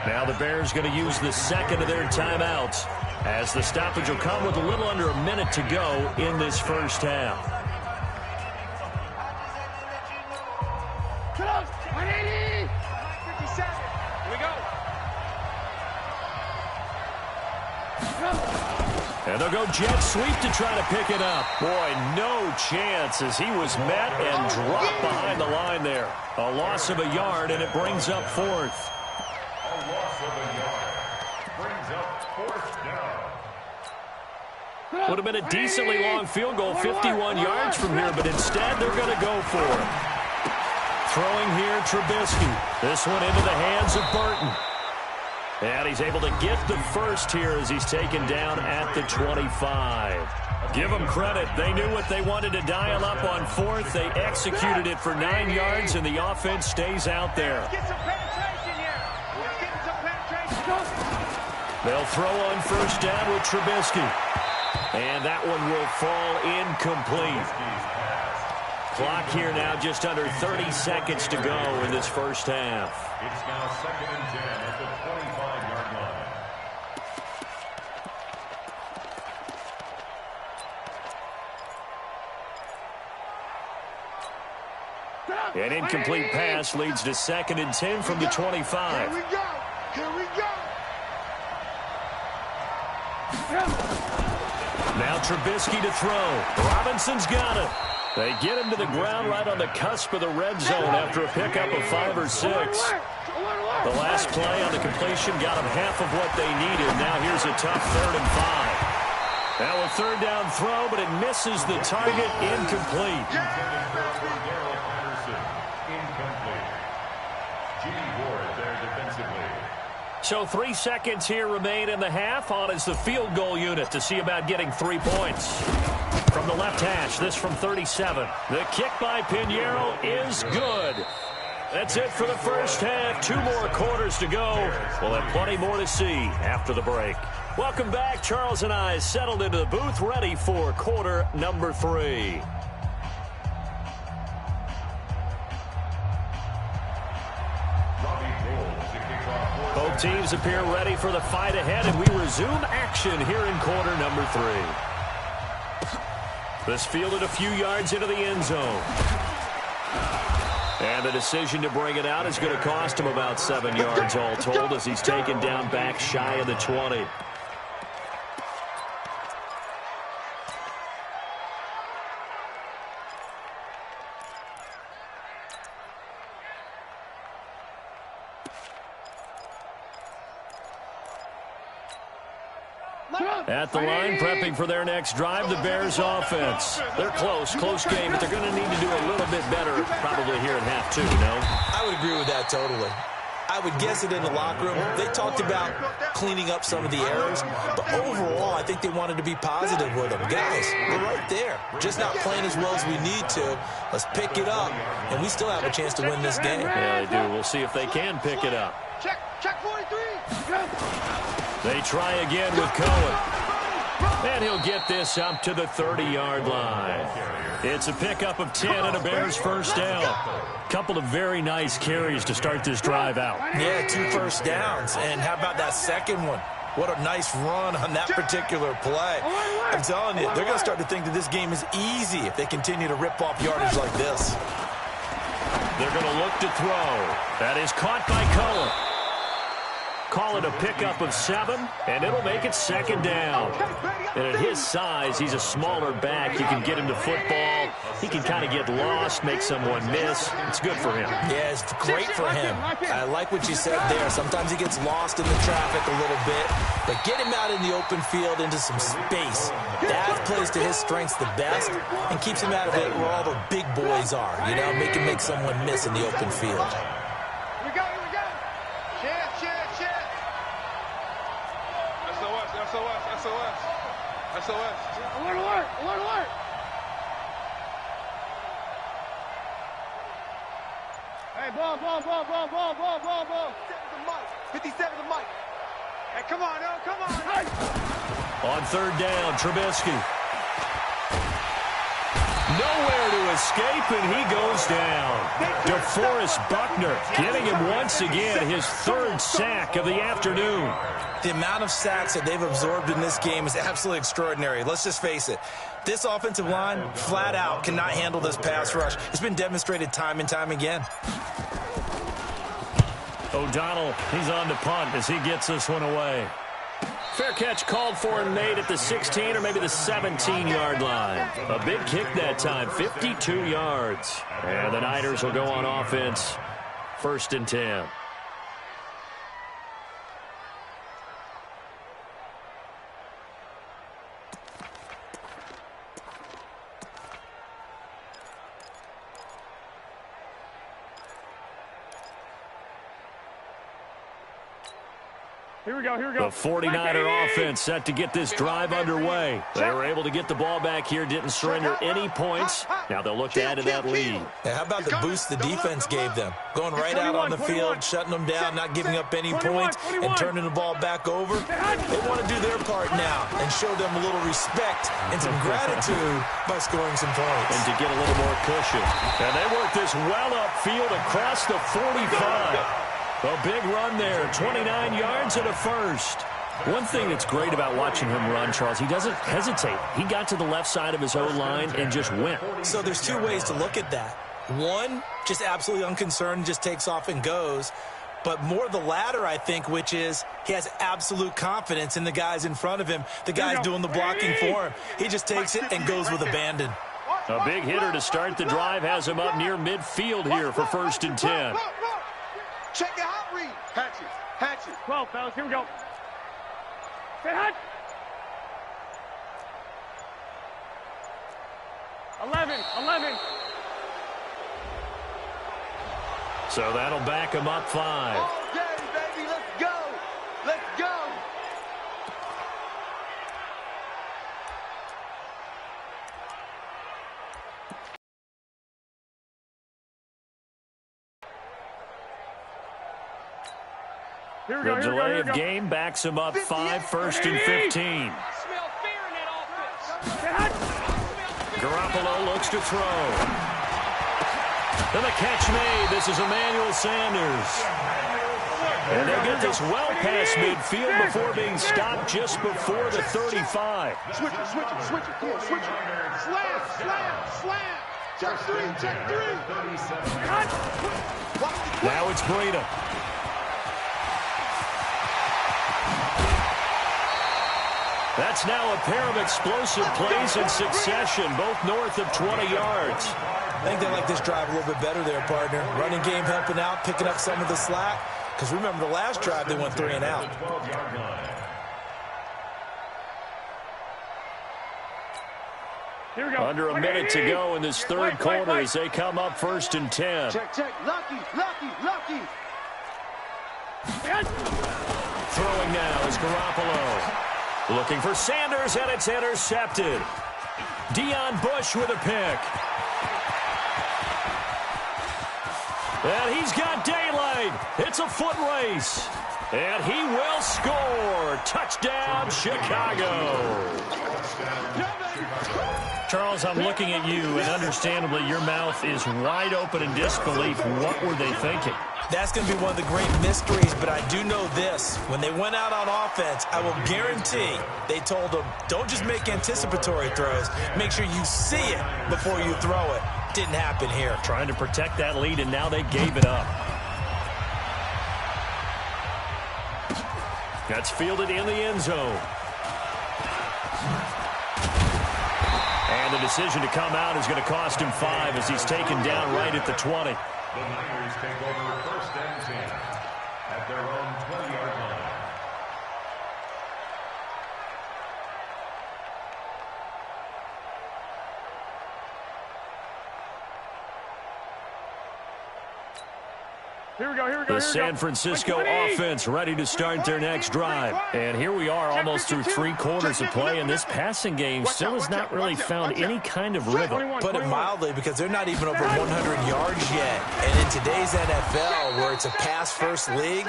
Now the Bears going to use the second of their timeouts as the stoppage will come with a little under a minute to go in this first half. Close. 180. 57. Here we go. And they'll go jet sweep to try to pick it up. Boy, no chance as he was met and dropped behind the line there. A loss of a yard, and it brings up 4th. A loss of a yard brings up 4th down. Would have been a decently long field goal, 51 yards from here, but instead they're going to go for it. Throwing here, Trubisky. This one into the hands of Burton. And he's able to get the first here as he's taken down at the 25. Give them credit. They knew what they wanted to dial up on 4th. They executed it for 9 yards, and the offense stays out there. Get some penetration here. Let's get some penetration. They'll throw on first down with Trubisky. And that one will fall incomplete. Clock here now just under 30 seconds to go in this first half. It's now 2nd and 10 at the 25-yard line. An incomplete pass leads to 2nd and 10 from the 25. Here we go. Here we go. Now Trubisky to throw. Robinson's got it. They get him to the ground right on the cusp of the red zone after a pickup of 5 or 6. The last play on the completion got them half of what they needed. Now here's a tough 3rd and 5. Now a 3rd down throw, but it misses the target. Incomplete. So 3 seconds here remain in the half. On is the field goal unit to see about getting 3 points. From the left hash, this from 37. The kick by Pinheiro is good. That's it for the first half. 2 more quarters to go. We'll have plenty more to see after the break. Welcome back. Charles and I settled into the booth, ready for quarter number 3. Both teams appear ready for the fight ahead, and we resume action here in quarter number 3. This fielded a few yards into the end zone. And the decision to bring it out is going to cost him about 7 yards all told as he's taken down back shy of the 20. At the line, prepping for their next drive, the Bears offense. They're close game, but they're going to need to do a little bit better probably here at half 2, no? I would agree with that totally. I would guess it in the locker room. They talked about cleaning up some of the errors, but overall, I think they wanted to be positive with them. Guys, we're right there. Just not playing as well as we need to. Let's pick it up, and we still have a chance to win this game. Yeah, they do. We'll see if they can pick it up. Check 43. They try again with Cohen. And he'll get this up to the 30-yard line. It's a pickup of 10 and a Bears first down. Couple of very nice carries to start this drive out. Yeah, 2 first downs. And how about that second one? What a nice run on that particular play. I'm telling you, they're going to start to think that this game is easy if they continue to rip off yardage like this. They're going to look to throw. That is caught by Cohen. Call it a pickup of 7, and it'll make it 2nd down. And at his size, he's a smaller back. You can get him to football. He can kind of get lost, make someone miss. It's good for him. Yeah, it's great for him. I like what you said there. Sometimes he gets lost in the traffic a little bit, but get him out in the open field into some space. That plays to his strengths the best and keeps him out of it where all the big boys are, you know, make him make someone miss in the open field. Here we go. SOS. Alert. Hey, ball. 57 the mic. Hey, come on. Hey. On 3rd down, Trubisky. Nowhere to escape, and he goes down. DeForest Buckner getting him once again his 3rd sack of the afternoon. The amount of sacks that they've absorbed in this game is absolutely extraordinary. Let's just face it. This offensive line, flat out, cannot handle this pass rush. It's been demonstrated time and time again. O'Donnell, he's on to punt as he gets this one away. Fair catch called for and made at the 16 or maybe the 17-yard line. A big kick that time, 52 yards. And the Niners will go on offense, 1st and 10. Here we go. The 49er offense set to get this drive underway. They were able to get the ball back here, didn't surrender any points. Now they'll look to add to that lead. Yeah, how about the boost the defense gave them? Going right out on the field, shutting them down, not giving up any points, and turning the ball back over. They want to do their part now and show them a little respect and some gratitude by scoring some points. And to get a little more cushion. And they work this well upfield across the 45. A big run there, 29 yards and a first. One thing that's great about watching him run, Charles, he doesn't hesitate. He got to the left side of his O-line and just went. So there's 2 ways to look at that. One, just absolutely unconcerned, just takes off and goes. But more the latter, I think, which is he has absolute confidence in the guys in front of him. The guy's doing the blocking for him. He just takes it and goes with abandon. A big hitter to start the drive has him up near midfield here for 1st and 10. Check it out, read. Hatchet, hatchet. 12, fellas, here we go. Say hut. 11. So that'll back him up 5. All day, baby, let's go. Let's go. The delay of game backs him up 5, 1st and 15. Smell fear in that offense. Garoppolo looks to throw. And the catch made. This is Emmanuel Sanders. And they'll get this well past midfield before being stopped just before the 35. Switch it. Come on, switch it. Slam. Check three. Now it's Breida. That's now a pair of explosive plays in succession, both north of 20 yards. I think they like this drive a little bit better there, partner. Running game helping out, picking up some of the slack. Because remember, the last drive, they went 3 and out. Here we go. Under a minute to go in this third quarter as they come up 1st and 10. Check. Lucky. Throwing now is Garoppolo. Looking for Sanders, and it's intercepted. Deion Bush with a pick. And he's got daylight. It's a foot race. And he will score. Touchdown, Chicago. Charles, I'm looking at you, and understandably your mouth is wide open in disbelief. What were they thinking? That's going to be one of the great mysteries, but I do know this. When they went out on offense, I will guarantee they told them, don't just make anticipatory throws. Make sure you see it before you throw it. Didn't happen here. Trying to protect that lead, and now they gave it up. That's fielded in the end zone. And the decision to come out is going to cost him 5 as he's taken down right at the 20. The Niners take over 1st and 10 at their own 20-yard line. Here we go. The San Francisco offense ready to start their next drive. And here we are almost through 3 quarters of play, and this passing game still has not really found any kind of rhythm. Put it mildly, because they're not even over 100 yards yet. And in today's NFL, where it's a pass-first league,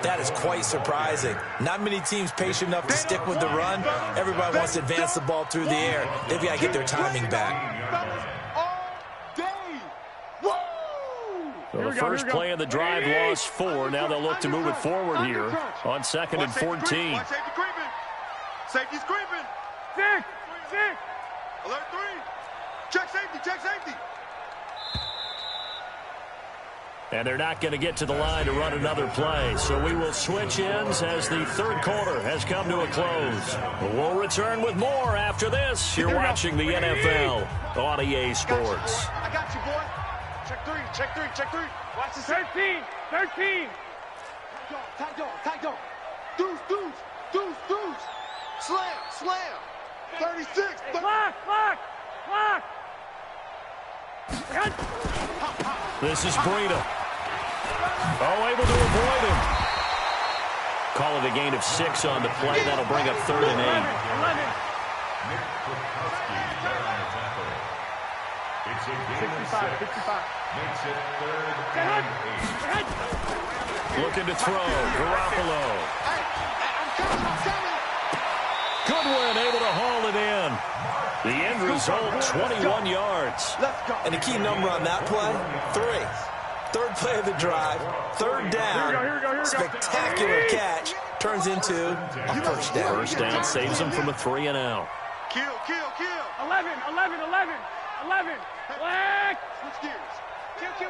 that is quite surprising. Not many teams patient enough to stick with the run. Everybody wants to advance the ball through the air. They've got to get their timing back. So the first play of the drive lost 4. Now they'll look to move it forward here on 2nd and 14. Safety's creeping. 6. Alert 3. Check safety. And they're not going to get to the line to run another play. So we will switch ends as the third quarter has come to a close. We'll return with more after this. You're watching the NFL on EA Sports. I got you, boy. Check three. Watch this. 13. Tight dog. Deuce. Slam. 36. Block. This is Breida. Able to avoid him. Call it a gain of 6 on the play. That'll bring up 3rd and 8. It's a gain of 6. Makes it 3rd and 8. Looking to throw. Garoppolo. Goodwin able to haul it in. The end result, 21 yards. And the key number on that play, 3. Third play of the drive, 3rd down. Spectacular catch turns into a 1st down. 1st down saves them from a 3 and out. Kill. 11. 11. Black. Switch gears.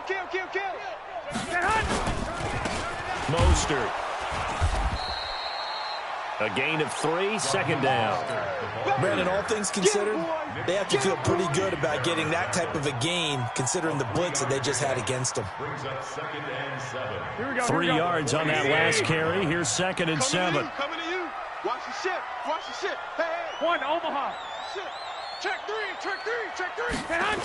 Kill. Get hot. Mostert. A gain of 3, second down. Brandon, all things considered, they have to feel pretty good about getting that type of a gain, considering the blitz that they just had against them. Brings up 2nd and 7. 3 yards on that last carry. Here's 2nd and 7. Coming to you. Watch your ship. Hey. 1, Omaha. Check three. Get hot.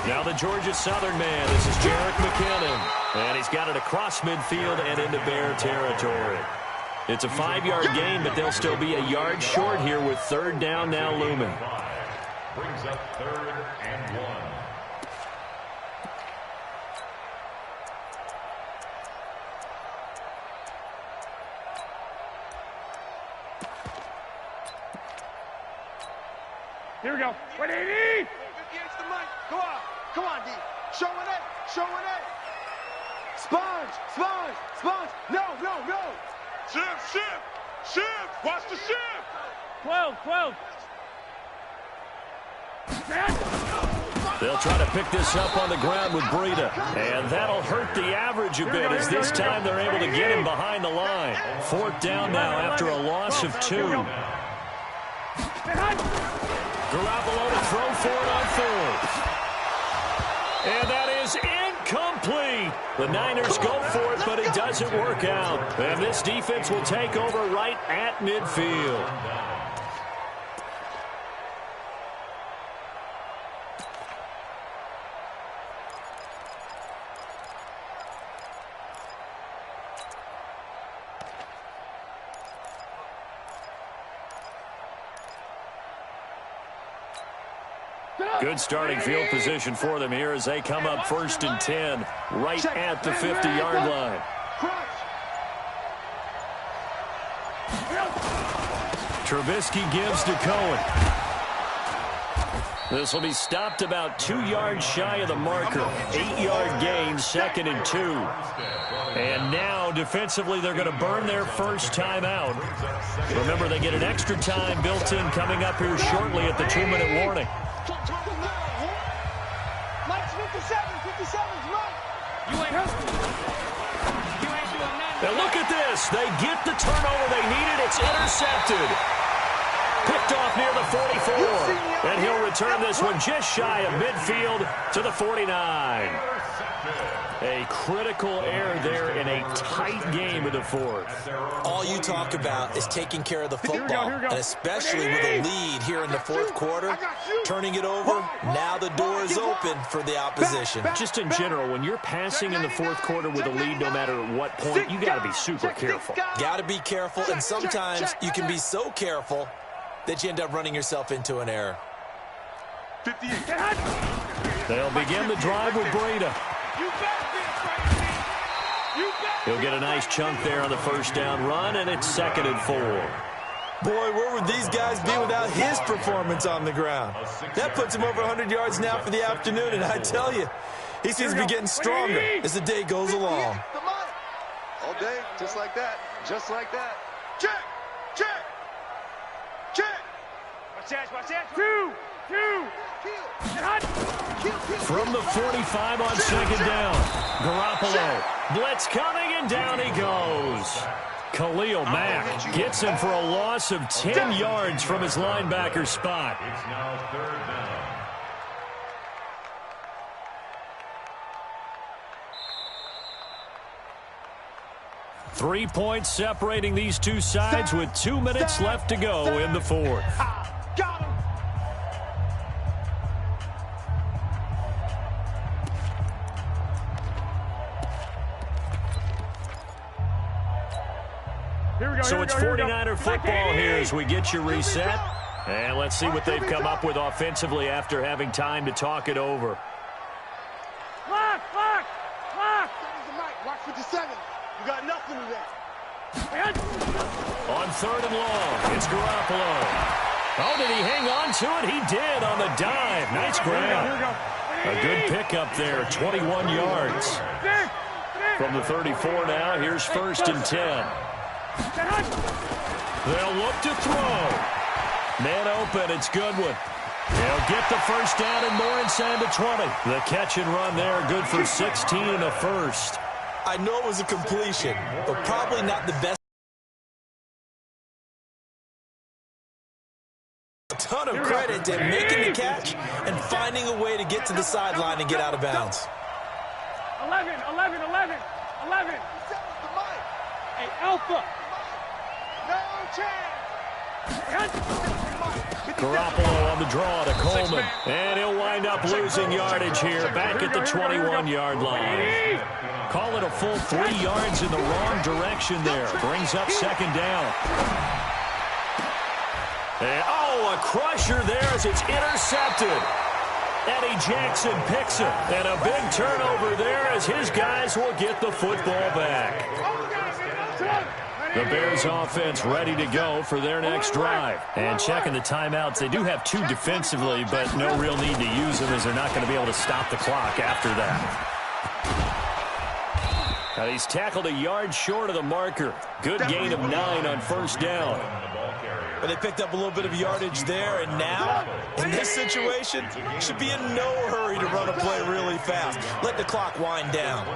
Now the Georgia Southern man. This is Jerick McKinnon. And he's got it across midfield and into Bear territory. It's a 5-yard gain, but they'll still be a yard short here with 3rd down now looming. Brings up 3rd and 1. Here we go. 180. 58's the mic. Come on, D. Showing it. Sponge. No. Ship. Watch the ship. 12. They'll try to pick this up on the ground with Breida. And that'll hurt the average a bit as this time they're able to get him behind the line. 4th down now after a loss of 2. Garoppolo to throw for it on 4th. And that is incomplete. The Niners go for it, but it doesn't work out. And this defense will take over right at midfield. Good starting field position for them here as they come up 1st and 10 right at the 50-yard line. Trubisky gives to Cohen. This will be stopped about 2 yards shy of the marker. 8-yard gain, 2nd and 2. And now, defensively, they're going to burn their first time out. Remember, they get an extra time built in coming up here shortly at the 2-minute warning. Mike's 57's Mike. You ain't doing nothing. Now look at this. They get the turnover they needed. It's intercepted. Picked off near the 44. And he'll return this one just shy of midfield to the 49. A critical error there in a tight game of the 4th. All you talk about is taking care of the football, and especially with a lead here in the 4th quarter, turning it over, now the door is open for the opposition. Just in general, when you're passing in the 4th quarter with a lead, no matter what point, you got to be super careful. Got to be careful, and sometimes you can be so careful that you end up running yourself into an error. 58. They'll begin the drive with Breida. He'll get a nice chunk there on the 1st down run, and it's 2nd and 4. Boy, where would these guys be without his performance on the ground? That puts him over 100 yards now for the afternoon, and I tell you, he seems to be getting stronger as the day goes along. All day, just like that. Check. Watch that. 2. From the 45 on 2nd down. Garoppolo. Blitz coming, and down he goes. Khalil Mack gets him for a loss of 10 yards from his linebacker spot. It's now 3rd down. Three points separating these two sides with 2 minutes left to go in the 4th. Got him. So it's 49er football here as we get you reset. And let's see what they've come up with offensively after having time to talk it over. Lock. Watch 57. You got nothing today. On 3rd and long, it's Garoppolo. Oh, did he hang on to it? He did on the dive. Nice grab. A good pickup there, 21 yards. From the 34 now, here's 1st and 10. They'll look to throw. Man open, it's Goodwin. He'll get the first down and more inside the 20. The catch and run there, good for 16 and a first. I know it was a completion, but probably not the best. A ton of credit to making the catch and finding a way to get to the sideline and get out of bounds. 11. Hey, Alpha. No chance. Garoppolo on the draw to Coleman. And he'll wind up losing yardage here back at the 21-yard line. Call it a full 3 yards in the wrong direction there. Brings up second down. And, a crusher there as it's intercepted. Eddie Jackson picks it. And a big turnover there as his guys will get the football back. The Bears offense ready to go for their next drive. And checking the timeouts, they do have 2 defensively, but no real need to use them as they're not going to be able to stop the clock after that. Now he's tackled a yard short of the marker. Good gain of 9 on first down. But they picked up a little bit of yardage there, and now, in this situation, should be in no hurry to run a play really fast. Let the clock wind down.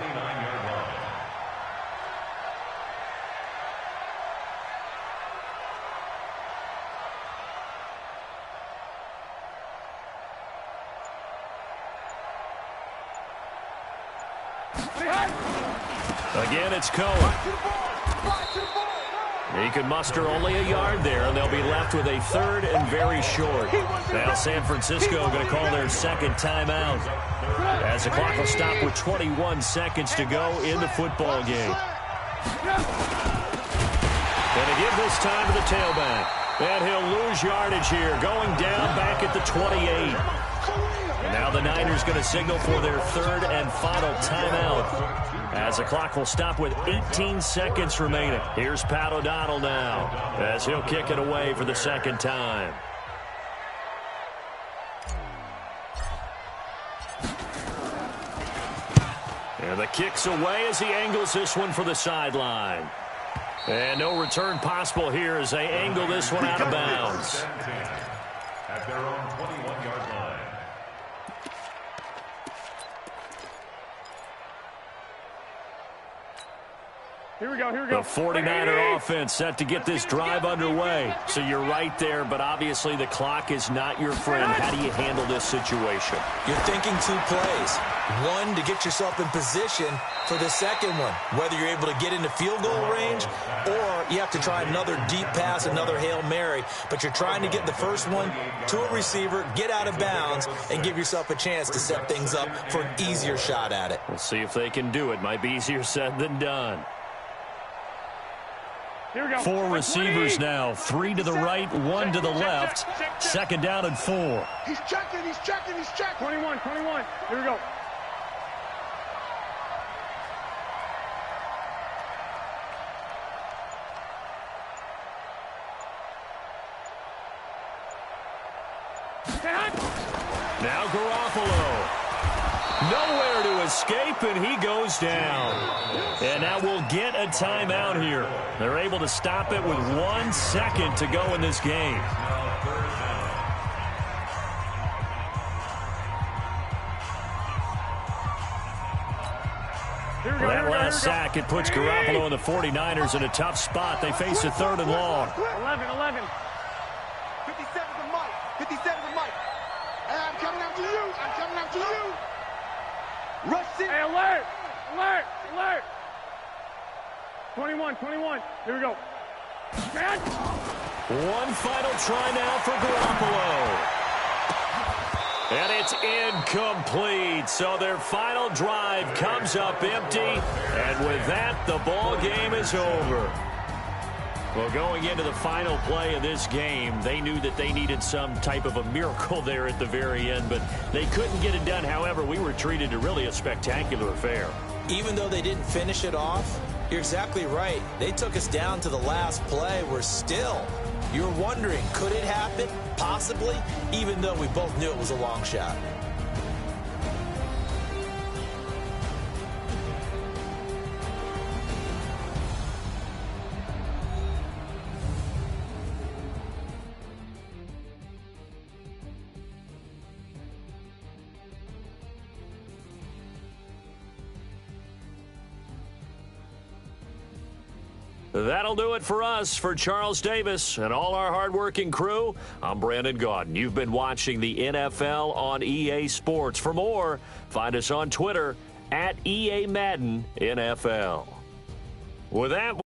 Again, it's Cohen. He can muster only a yard there, and they'll be left with a third and very short. Now San Francisco going to call their second timeout as the clock will stop with 21 seconds to go in the football game. Going to give this time to the tailback. And he'll lose yardage here, going down back at the 28. And now the Niners going to signal for their third and final timeout as the clock will stop with 18 seconds remaining. Here's Pat O'Donnell now as he'll kick it away for the second time. And the kick's away as he angles this one for the sideline. And no return possible here as they angle this one out of bounds. At their own 21-yard line. Here we go. The 49er offense set to get this drive underway. So you're right there, but obviously the clock is not your friend. How do you handle this situation? You're thinking 2 plays. One, to get yourself in position for the second one, whether you're able to get into field goal range or you have to try another deep pass, another Hail Mary. But you're trying to get the first one to a receiver, get out of bounds, and give yourself a chance to set things up for an easier shot at it. We'll see if they can do it. Might be easier said than done. Here we go. 4 receivers now. 3 to the right, 1 to the left. Second down and 4. He's checking. 21. Here we go. Now Garoppolo. Nowhere to escape, and he goes down. And now we'll get a timeout here. They're able to stop it with 1 second to go in this game. Well, that last sack, it puts Garoppolo and the 49ers in a tough spot. They face a third and long. 11. 57 to Mike. Hey, I'm coming after you. Rush it. Hey, alert. 21. Here we go. One final try now for Garoppolo. And it's incomplete. So their final drive comes up empty. And with that, the ball game is over. Well, going into the final play of this game, they knew that they needed some type of a miracle there at the very end, but they couldn't get it done. However, we were treated to really a spectacular affair. Even though they didn't finish it off, you're exactly right. They took us down to the last play. We're still, you're wondering, could it happen? Possibly, even though we both knew it was a long shot. That'll do it for us. For Charles Davis and all our hardworking crew, I'm Brandon Gaudin. You've been watching the NFL on EA Sports. For more, find us on Twitter at EA Madden NFL. With that,